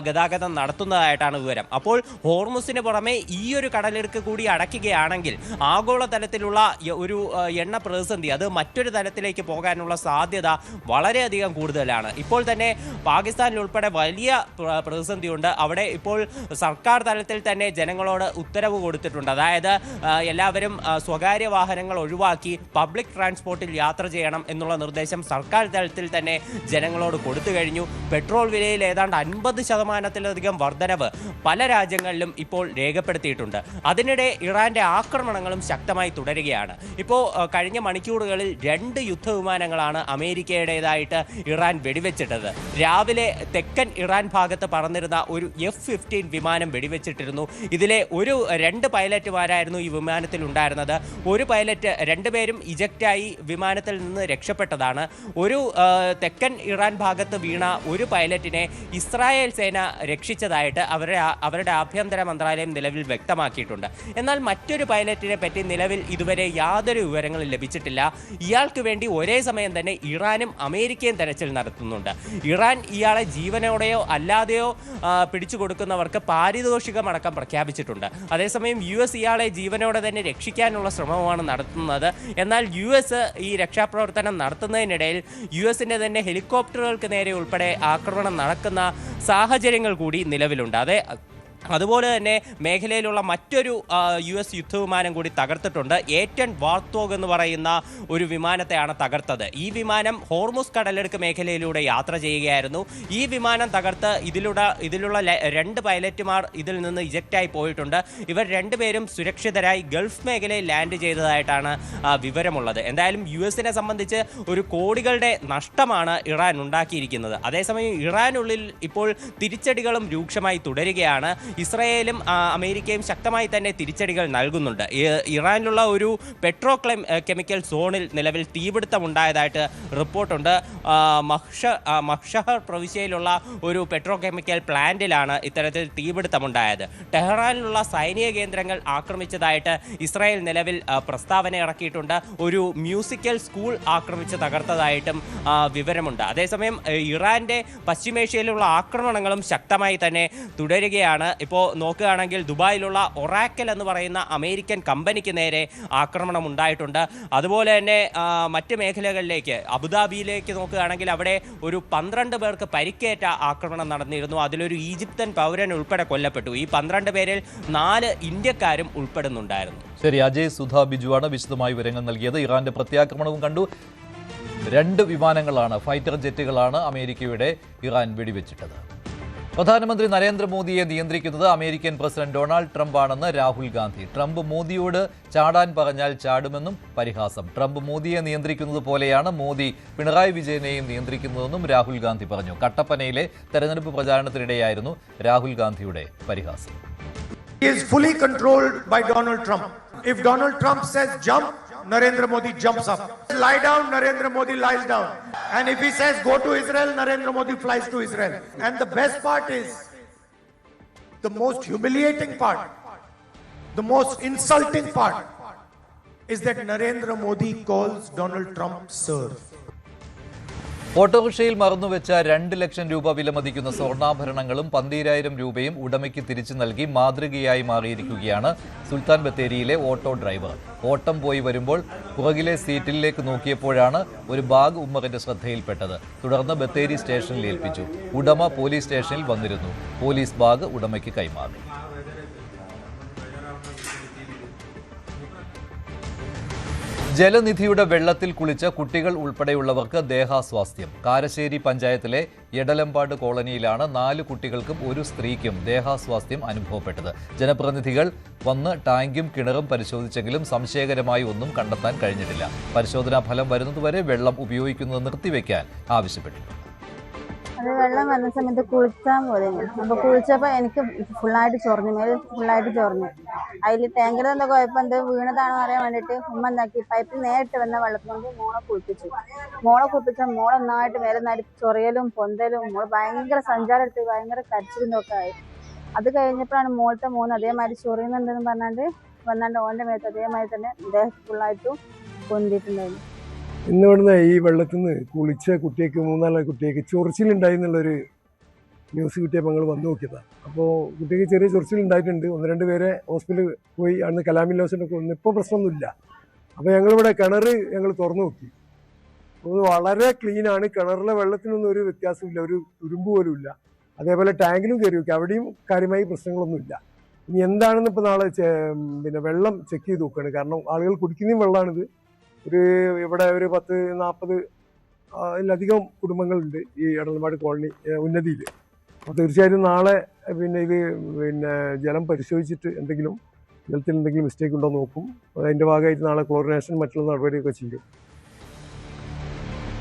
ഗതാഗതം നടത്തുന്നതായിട്ടാണ് വിവരം. അപ്പോൾ ഹോർമുസിന് പുറമെ ഈ ഒരു കടലെടുക്ക് കൂടി അടയ്ക്കുകയാണെങ്കിൽ ആഗോളതലത്തിലുള്ള ഒരു എണ്ണ പ്രതിസന്ധി അത് മറ്റൊരു തലത്തിലേക്ക് പോകാനുള്ള സാധ്യത വളരെയധികം കൂടുതലാണ്. ഇപ്പോൾ തന്നെ പാകിസ്ഥാനിൽ ഉൾപ്പെടെ വലിയ പ്രതിസന്ധിയുണ്ട്. അവിടെ ഇപ്പോൾ സർക്കാർ തലത്തിൽ തന്നെ ജനങ്ങളോട് ഉത്തരവ് കൊടുത്തിട്ടുണ്ട്. അതായത് എല്ലാവരും സ്വകാര്യ വാഹനങ്ങൾ ഒഴിവാക്കി പബ്ലിക് ട്രാൻസ്പോർട്ടിൽ യാത്ര ചെയ്യണം എന്നുള്ള നിർദ്ദേശം സർക്കാർ തലത്തിൽ തന്നെ ജനങ്ങളോട് കൊടുത്തു കഴിഞ്ഞു. പെട്രോൾ വിലയിൽ ഏതാണ്ട് 50% വർധനവ് പല രാജ്യങ്ങളിലും ഇപ്പോൾ രേഖപ്പെടുത്തിയിട്ടുണ്ട്. അതിനിടെ ഇറാന്റെ ആക്രമണങ്ങളും ശക്തമായി തുടരുകയാണ്. ഇപ്പോൾ കഴിഞ്ഞ മണിക്കൂറുകളിൽ 2 യുദ്ധവിമാനങ്ങളാണ് അമേരിക്കയുടേതായിട്ട് ഇറാൻ വെടിവെച്ചിട്ടത്. രാവിലെ തെക്കൻ ഇറാൻ ഭാഗത്ത് പറന്നിരുന്ന ഒരു F-15 വിമാനം വെടിവെച്ചിട്ടിരുന്നു. ഇതിലെ 2 പൈലറ്റുമാരായിരുന്നു ഈ വിമാനത്തിൽ ഉണ്ടായിരുന്നത്. ഒരു പൈലറ്റ് 2 പേരും ഇജക്റ്റായി വിമാനത്തിൽ നിന്ന് രക്ഷപ്പെട്ടതാണ്. ഒരു തെക്കൻ ഇറാൻ ഭാഗത്ത് വീണ ഒരു പൈലറ്റിനെ ഇസ്രായേൽ സേന രക്ഷിച്ചതായിട്ട് അവരുടെ ആഭ്യന്തര മന്ത്രാലയം നിലവിൽ വ്യക്തമാക്കിയിട്ടുണ്ട്. എന്നാൽ മറ്റൊരു പൈലറ്റിനെ പറ്റി നിലവിൽ ഇതുവരെ യാതൊരു വിവരങ്ങളും ലഭിച്ചിട്ടില്ല. ഇയാൾക്ക് വേണ്ടി ഒരേ സമയം തന്നെ ഇറാനും അമേരിക്കയും തെരച്ചിൽ നടത്തുന്നുണ്ട്. ഇറാൻ ഇയാളെ ജീവനോടെയോ അല്ലാതെയോ പിടിച്ചു കൊടുക്കുന്നവർക്ക് പാരിതോഷികമടക്കം പ്രഖ്യാപിച്ചിട്ടുണ്ട്. അതേസമയം US ഇയാളെ ജീവനോടെ തന്നെ രക്ഷിക്കാനുള്ള ശ്രമമാണ് നടത്തുന്നത്. എന്നാൽ US ഈ രക്ഷാപ്രവർത്തനം നടത്തുന്നതിനിടയിൽ US-ന്റെ തന്നെ ഹെലികോപ്റ്ററുകൾക്ക് നേരെ ഉൾപ്പെടെ ആക്രമണം നടക്കുന്ന സാഹചര്യങ്ങൾ കൂടി നിലവിലുണ്ട്. അതുപോലെ തന്നെ മേഖലയിലുള്ള മറ്റൊരു US യുദ്ധവിമാനം കൂടി തകർത്തിട്ടുണ്ട്. ഏറ്റൻ വാർത്തോഗ് എന്ന് പറയുന്ന ഒരു വിമാനത്തെയാണ് തകർത്തത്. ഈ വിമാനം ഹോർമുസ് കടലെടുക്ക് മേഖലയിലൂടെ യാത്ര ചെയ്യുകയായിരുന്നു. ഈ വിമാനം തകർത്ത് ഇതിലുള്ള 2 പൈലറ്റുമാർ ഇതിൽ നിന്ന് ഇജക്റ്റായി പോയിട്ടുണ്ട്. ഇവർ 2 പേരും സുരക്ഷിതരായി ഗൾഫ് മേഖലയിൽ ലാൻഡ് ചെയ്തതായിട്ടാണ് വിവരമുള്ളത്. എന്തായാലും US-നെ സംബന്ധിച്ച് ഒരു കോടികളുടെ നഷ്ടമാണ് ഇറാൻ ഉണ്ടാക്കിയിരിക്കുന്നത്. അതേസമയം ഇറാനുള്ളിൽ ഇപ്പോൾ തിരിച്ചടികളും രൂക്ഷമായി തുടരുകയാണ്. ഇസ്രായേലും അമേരിക്കയും ശക്തമായി തന്നെ തിരിച്ചടികൾ നൽകുന്നുണ്ട്. ഇറാനിലുള്ള ഒരു പെട്രോ കെമിക്കൽ സോണിൽ നിലവിൽ തീപിടുത്തം ഉണ്ടായതായിട്ട് റിപ്പോർട്ടുണ്ട്. മഹ്ഷഹർ പ്രവിശ്യയിലുള്ള ഒരു പെട്രോ കെമിക്കൽ പ്ലാന്റിലാണ് ഇത്തരത്തിൽ തീപിടുത്തമുണ്ടായത്. ടെഹ്റാനിലുള്ള സൈനിക കേന്ദ്രങ്ങൾ ആക്രമിച്ചതായിട്ട് ഇസ്രായേൽ നിലവിൽ പ്രസ്താവന ഇറക്കിയിട്ടുണ്ട്. ഒരു മ്യൂസിക്കൽ സ്കൂൾ ആക്രമിച്ച് തകർത്തതായിട്ടും വിവരമുണ്ട്. അതേസമയം ഇറാന്റെ പശ്ചിമേഷ്യയിലുള്ള ആക്രമണങ്ങളും ശക്തമായി തന്നെ തുടരുകയാണ്. ഇപ്പോൾ നോക്കുകയാണെങ്കിൽ ദുബായിലുള്ള ഒറാക്കൽ എന്ന് പറയുന്ന അമേരിക്കൻ കമ്പനിക്ക് നേരെ ആക്രമണം ഉണ്ടായിട്ടുണ്ട്. അതുപോലെ തന്നെ മറ്റ് മേഖലകളിലേക്ക് അബുദാബിയിലേക്ക് നോക്കുകയാണെങ്കിൽ അവിടെ ഒരു 12 പേർക്ക് പരിക്കേറ്റ ആക്രമണം നടന്നിരുന്നു. അതിലൊരു ഈജിപ്തൻ പൗരൻ ഉൾപ്പെടെ കൊല്ലപ്പെട്ടു. ഈ 12 പേരിൽ 4 ഇന്ത്യക്കാരും ഉൾപ്പെടുന്നുണ്ടായിരുന്നു. ശരി, അജയ് സുധ ബിജുവാണ് വിശദമായി വിവരങ്ങൾ നൽകിയത്. ഇറാന്റെ പ്രത്യാക്രമണവും കണ്ടു. 2 വിമാനങ്ങളാണ്, ഫൈറ്റർ ജെറ്റുകളാണ് അമേരിക്കയുടെ ഇറാൻ വെടിവെച്ചിട്ടത്. പ്രധാനമന്ത്രി നരേന്ദ്രമോദിയെ നിയന്ത്രിക്കുന്നത് അമേരിക്കൻ പ്രസിഡന്റ് ഡൊണാൾഡ് ട്രംപ് ആണെന്ന് രാഹുൽ ഗാന്ധി. ട്രംപ് മോദിയോട് ചാടാൻ പറഞ്ഞാൽ ചാടുമെന്നും പരിഹാസം. ട്രംപ് മോദിയെ നിയന്ത്രിക്കുന്നത് പോലെയാണ് മോദി പിണറായി വിജയനെയും നിയന്ത്രിക്കുന്നതെന്നും രാഹുൽ ഗാന്ധി പറഞ്ഞു. കട്ടപ്പനയിലെ തെരഞ്ഞെടുപ്പ് പ്രചാരണത്തിനിടെയായിരുന്നു രാഹുൽ ഗാന്ധിയുടെ പരിഹാസം. He is fully controlled by Donald Trump. If Donald Trump says jump, Narendra Modi jumps up. Lie down, Narendra Modi lies down. And if he says go to Israel, Narendra Modi flies to Israel. And the best part is, the most humiliating part, the most insulting part, is that Narendra Modi calls Donald Trump sir. ഓട്ടോറിക്ഷയിൽ മറന്നുവെച്ച 2 ലക്ഷം രൂപ വിലമതിക്കുന്ന സ്വർണ്ണാഭരണങ്ങളും 12,000 രൂപയും ഉടമയ്ക്ക് തിരിച്ചു നൽകി മാതൃകയായി മാറിയിരിക്കുകയാണ് സുൽത്താൻ ബത്തേരിയിലെ auto driver. ഓട്ടം പോയി വരുമ്പോൾ പുറകിലെ സീറ്റിലേക്ക് നോക്കിയപ്പോഴാണ് ഒരു ബാഗ് ഉമ്മറിന്റെ ശ്രദ്ധയിൽപ്പെട്ടത്. തുടർന്ന് ബത്തേരി സ്റ്റേഷനിൽ ഏൽപ്പിച്ചു. ഉടമ പോലീസ് സ്റ്റേഷനിൽ വന്നിരുന്നു. പോലീസ് ബാഗ് ഉടമയ്ക്ക് കൈമാറി. ജലനിധിയുടെ വെള്ളത്തിൽ കുളിച്ച കുട്ടികൾ ഉൾപ്പെടെയുള്ളവർക്ക് ദേഹാസ്വാസ്ഥ്യം. കാരശ്ശേരി പഞ്ചായത്തിലെ എടലമ്പാട് കോളനിയിലാണ് 4 കുട്ടികൾക്കും 1 സ്ത്രീക്കും ദേഹാസ്വാസ്ഥ്യം അനുഭവപ്പെട്ടത്. ജനപ്രതിനിധികൾ വന്ന് ടാങ്കും കിണറും പരിശോധിച്ചെങ്കിലും സംശയകരമായി ഒന്നും കണ്ടെത്താൻ കഴിഞ്ഞിട്ടില്ല. പരിശോധനാ ഫലം വരുന്നതുവരെ വെള്ളം ഉപയോഗിക്കുന്നത് നിർത്തിവെക്കാൻ ആവശ്യപ്പെട്ടിട്ടുണ്ട്. അത് വെള്ളം വന്ന സമയത്ത് കുളിക്കാൻ പോയിരുന്നു. അപ്പോൾ കുളിച്ചപ്പോൾ എനിക്ക് ഫുള്ളായിട്ട് ചൊറിഞ്ഞു, മേൽ ഫുള്ളായിട്ട് ചൊറിഞ്ഞു. അതിൽ ടാങ്കിൽ എന്താ കുഴപ്പം, എന്ത് വീണതാണോ അറിയാൻ വേണ്ടിയിട്ട് ഉമ്മ എന്താക്കി പൈപ്പിൽ നേരിട്ട് വന്ന വെള്ളത്തിനോട് മോളെ കുളിപ്പിച്ചു. മോളെ നന്നായിട്ട് മേലെ നടിച്ച് ചൊറിയലും പൊന്തലും മോള് ഭയങ്കര സഞ്ചാരം എടുത്ത് ഭയങ്കര കരച്ചിലും ഒക്കെ ആയി. അത് കഴിഞ്ഞപ്പോഴാണ് മോളത്തെ മോന് അതേമാതിരി ചൊറിയുന്നുണ്ടെന്ന് വന്നാണ്ട് ഓൻ്റെ മേത്ത് അതേമാതിരി തന്നെ ദേഹം ഫുള്ളായിട്ടും പൊന്തിയിട്ടുണ്ടായിരുന്നു. ഇന്നിവിടുന്ന് ഈ വെള്ളത്തിൽ നിന്ന് കുളിച്ച കുട്ടിക്ക് 3-4 കുട്ടിക്ക് ചൊറിച്ചിലുണ്ടായി എന്നുള്ളൊരു ന്യൂസ് കിട്ടിയപ്പോൾ ഞങ്ങൾ വന്നു നോക്കിയതാണ്. അപ്പോൾ കുട്ടിക്ക് ചെറിയ ചൊറിച്ചിലുണ്ടായിട്ടുണ്ട്. 1-2 പേരെ ഹോസ്പിറ്റലിൽ പോയി അന്ന് കലാമിൽ ഹോസ്പിറ്റലൊക്കെ വന്നു. ഇപ്പോൾ പ്രശ്നമൊന്നുമില്ല. അപ്പോൾ ഞങ്ങളിവിടെ കിണർ തുറന്നു നോക്കി. അത് വളരെ ക്ലീനാണ്. കിണറിലെ വെള്ളത്തിനൊന്നും ഒരു വ്യത്യാസമില്ല, ഒരു തുരുമ്പ് പോലും ഇല്ല. അതേപോലെ ടാങ്കിലും കയറി നോക്കി, അവിടെയും കാര്യമായി പ്രശ്നങ്ങളൊന്നുമില്ല. ഇനി എന്താണെന്ന് ഇപ്പോൾ നാളെ വെള്ളം ചെക്ക് ചെയ്ത് നോക്കുകയാണ്. കാരണം ആളുകൾ കുടിക്കുന്നതും വെള്ളമാണിത്. ഇവിടെ ഒരു 10-40 കുടുംബങ്ങളുണ്ട് ഈ എടലമ്പാട് കോളനി ഉന്നതിയിൽ. അപ്പോൾ തീർച്ചയായിട്ടും നാളെ ഇത് ജലം പരിശോധിച്ചിട്ട് ജലത്തിൽ എന്തെങ്കിലും മിസ്റ്റേക്ക് ഉണ്ടോ നോക്കും. അതിൻ്റെ ഭാഗമായിട്ട് നാളെ ക്ലോറിനേഷൻ മറ്റുള്ള നടപടിയൊക്കെ ചെയ്യും.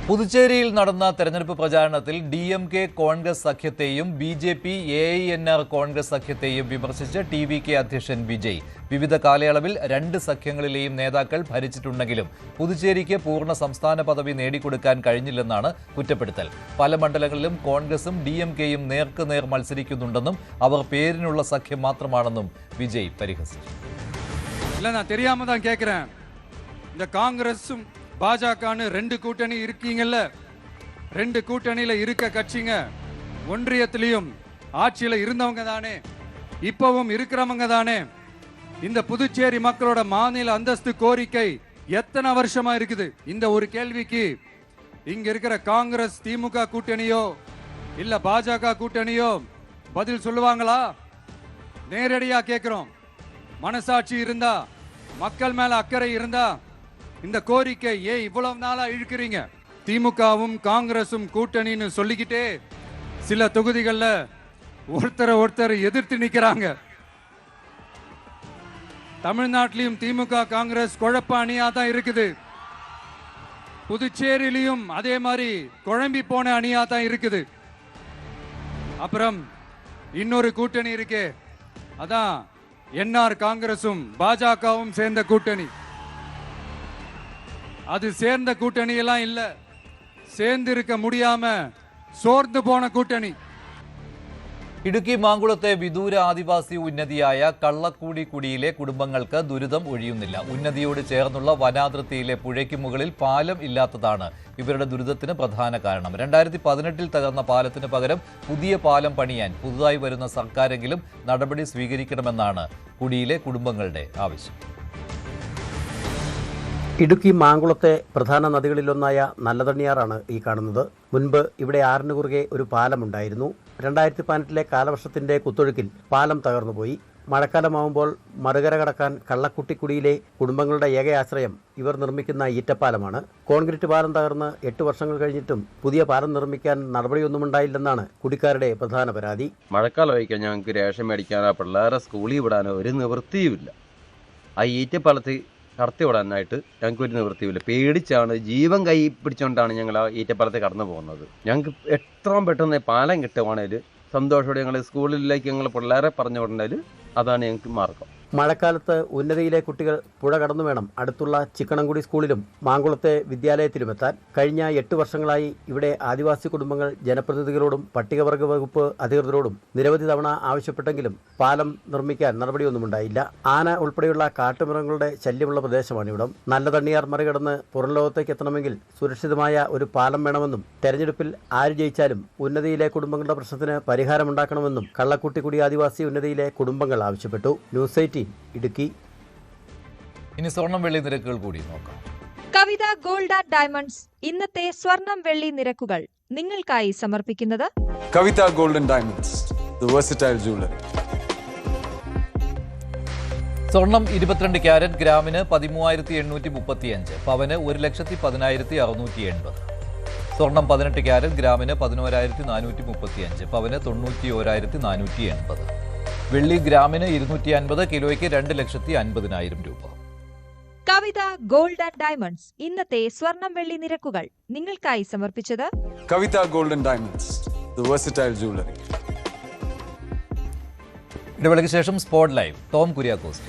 പുതുച്ചേരിയിൽ നടന്ന തെരഞ്ഞെടുപ്പ് പ്രചാരണത്തിൽ DMK Congress സഖ്യത്തെയും BJP AINR Congress സഖ്യത്തെയും വിമർശിച്ച് TVK അധ്യക്ഷൻ വിജയ്. വിവിധ കാലയളവിൽ 2 സഖ്യങ്ങളിലെയും നേതാക്കൾ ഭരിച്ചിട്ടുണ്ടെങ്കിലും പുതുച്ചേരിക്ക് പൂർണ്ണ സംസ്ഥാന പദവി നേടിക്കൊടുക്കാൻ കഴിഞ്ഞില്ലെന്നാണ് കുറ്റപ്പെടുത്തൽ. പല മണ്ഡലങ്ങളിലും കോൺഗ്രസും DMKയും നേർക്കുനേർ മത്സരിക്കുന്നുണ്ടെന്നും അവർ പേരിനുള്ള സഖ്യം മാത്രമാണെന്നും വിജയ് പരിഹസിച്ചു. பாஜகன்னு 2 கூட்டணி இருக்கீங்கல்ல, 2 கூட்டணியில இருக்க கட்சிங்க ஒன்றியத்திலையும் ஆட்சியில இருந்தவங்க தானே, இப்பவும் இருக்கிறவங்க தானே. இந்த புதுச்சேரி மக்களோட மாநில அந்தஸ்து கோரிக்கை எத்தனை வருஷமா இருக்குது? இந்த ஒரு கேள்விக்கு இங்க இருக்கிற காங்கிரஸ் திமுக கூட்டணியோ இல்ல பாஜக கூட்டணியோ பதில் சொல்லுவாங்களா? நேரடியா கேட்கிறோம். மனசாட்சி இருந்தா, மக்கள் மேல அக்கறை இருந்தா இந்த கோரிக்கை ஏன் இவ்வளவு நாளா இழுக்கிறீங்க? திமுகவும் காங்கிரசும் கூட்டணின்னு சொல்லிக்கிட்டே சில தொகுதிகள்ல ஒருத்தர் எதிர்த்து நிக்கிறாங்க. தமிழ்நாட்டிலையும் திமுக காங்கிரஸ் குழப்ப அணியா தான் இருக்குது. புதுச்சேரியிலையும் அதே மாதிரி குழம்பி போன அணியா தான் இருக்குது. அப்புறம் இன்னொரு கூட்டணி இருக்கே, அதான் NR காங்கிரசும் பாஜகவும் சேர்ந்த கூட்டணி. அது சேர்ந்த கூட்டணி எல்லாம் இல்ல, சேர்ந்து இருக்க முடியாம சோர்ந்து போன கூட்டணி. ഇടുക്കി മാങ്കുളത്തെ വിദൂര ആദിവാസി ഉന്നതിയായ കള്ളക്കൂടി കുടിയിലെ കുടുംബങ്ങൾക്ക് ദുരിതം ഒഴിയുന്നില്ല. ഉന്നതിയോട് ചേർന്നുള്ള വനാതിർത്തിയിലെ പുഴയ്ക്ക് മുകളിൽ പാലം ഇല്ലാത്തതാണ് ഇവരുടെ ദുരിതത്തിന് പ്രധാന കാരണം. 2018 തകർന്ന പാലത്തിന് പകരം പുതിയ പാലം പണിയാൻ പുതുതായി വരുന്ന സർക്കാരെങ്കിലും നടപടി സ്വീകരിക്കണമെന്നാണ് കുടിയിലെ കുടുംബങ്ങളുടെ ആവശ്യം. ഇടുക്കി മാങ്കുളത്തെ പ്രധാന നദികളിലൊന്നായ നല്ലതണ്ണിയാറാണ് ഈ കാണുന്നത്. മുൻപ് ഇവിടെ ആറിന് കുറുകെ ഒരു പാലമുണ്ടായിരുന്നു. 2018 കാലവർഷത്തിന്റെ കുത്തൊഴുക്കിൽ പാലം തകർന്നുപോയി. മഴക്കാലമാവുമ്പോൾ മറുകര കടക്കാൻ കള്ളക്കുട്ടിക്കുടിയിലെ കുടുംബങ്ങളുടെ ഏക ആശ്രയം ഇവർ നിർമ്മിക്കുന്ന ഈറ്റപ്പാലമാണ്. കോൺക്രീറ്റ് പാലം തകർന്ന് 8 വർഷങ്ങൾ കഴിഞ്ഞിട്ടും പുതിയ പാലം നിർമ്മിക്കാൻ നടപടിയൊന്നുമുണ്ടായില്ലെന്നാണ് കുടിക്കാരുടെ പ്രധാന പരാതി. മഴക്കാലമായി ഞങ്ങൾക്ക് റേഷൻ മേടിക്കാനോ പിള്ളേരെ സ്കൂളിൽ വിടാനോ ഒരു നിവൃത്തിയുമില്ല. ആ ഈറ്റപ്പാലത്തിൽ കടത്തി വിടാനായിട്ട് ഞങ്ങൾക്ക് ഒരു നിവൃത്തിയില്ല. പേടിച്ചാണ്, ജീവൻ കൈ പിടിച്ചുകൊണ്ടാണ് ഞങ്ങൾ ആ ഈറ്റപ്പാലത്തെ കടന്നു പോകുന്നത്. ഞങ്ങൾക്ക് എത്രയും പെട്ടെന്ന് പാലം കിട്ടുവാണെങ്കിൽ സന്തോഷത്തോടെ ഞങ്ങൾ സ്കൂളിലേക്ക് ഞങ്ങൾ പിള്ളേരെ പറഞ്ഞു വിടേണ്ടതിൽ അതാണ് ഞങ്ങൾക്ക് മാർഗം. മഴക്കാലത്ത് ഉന്നതിയിലെ കുട്ടികൾ പുഴ കടന്നു വേണം അടുത്തുള്ള ചിക്കണംകുടി സ്കൂളിലും മാങ്കുളത്തെ വിദ്യാലയത്തിലുമെത്താൻ. കഴിഞ്ഞ 8 വർഷങ്ങളായി ഇവിടെ ആദിവാസി കുടുംബങ്ങൾ ജനപ്രതിനിധികളോടും പട്ടികവർഗ വകുപ്പ് അധികൃതരോടും നിരവധി തവണ ആവശ്യപ്പെട്ടെങ്കിലും പാലം നിർമ്മിക്കാൻ നടപടിയൊന്നുമുണ്ടായില്ല. ആന ഉൾപ്പെടെയുള്ള കാട്ടുമൃഗങ്ങളുടെ ശല്യമുള്ള പ്രദേശമാണിവിടം. നല്ല തണ്ണിയാർ മറികടന്ന് പുറം ലോകത്തേക്ക് എത്തണമെങ്കിൽ സുരക്ഷിതമായ ഒരു പാലം വേണമെന്നും തെരഞ്ഞെടുപ്പിൽ ആര് ജയിച്ചാലും ഉന്നതിയിലെ കുടുംബങ്ങളുടെ പ്രശ്നത്തിന് പരിഹാരമുണ്ടാക്കണമെന്നും കള്ളക്കുട്ടിക്കുടി ആദിവാസി ഉന്നതിയിലെ കുടുംബങ്ങൾ ആവശ്യപ്പെട്ടു. ന്യൂസ് 18 ഇടുക്കി. ഇനി സ്വർണം വെള്ളി നിരക്കുകൾ കൂടി നോക്കാം. കവിത ഗോൾഡ് ആൻഡ് ഡയമണ്ട്സ് ഇന്നത്തെ സ്വർണം വെള്ളി നിരക്കുകൾ നിങ്ങൾക്കായി സമർപ്പിക്കുന്നത് Kavitha gold and diamonds, the versatile jeweller. സ്വർണം 22 ക്യാരറ്റ് ഗ്രാമിന് 13,835, പവന് 1,10,680. സ്വർണം 18 ക്യാരറ്റ് ഗ്രാമിന് 11,435, പവന് 91,480. വെള്ളി ഗ്രാമിന് 250, കിലോയ്ക്ക് 2,50,000 രൂപ. കവിത ഗോൾഡ് ആൻഡ് ഡയമണ്ട്സ് ഇന്നത്തെ സ്വർണം വെള്ളി നിരക്കുകൾ നിങ്ങൾക്കായി സമർപ്പിച്ചത് Kavitha gold and diamonds, the versatile jeweller. ഇടവേളയ്ക്ക് ശേഷം സ്പോട്ട് ലൈവ് ടോം കുര്യാക്കോസ്.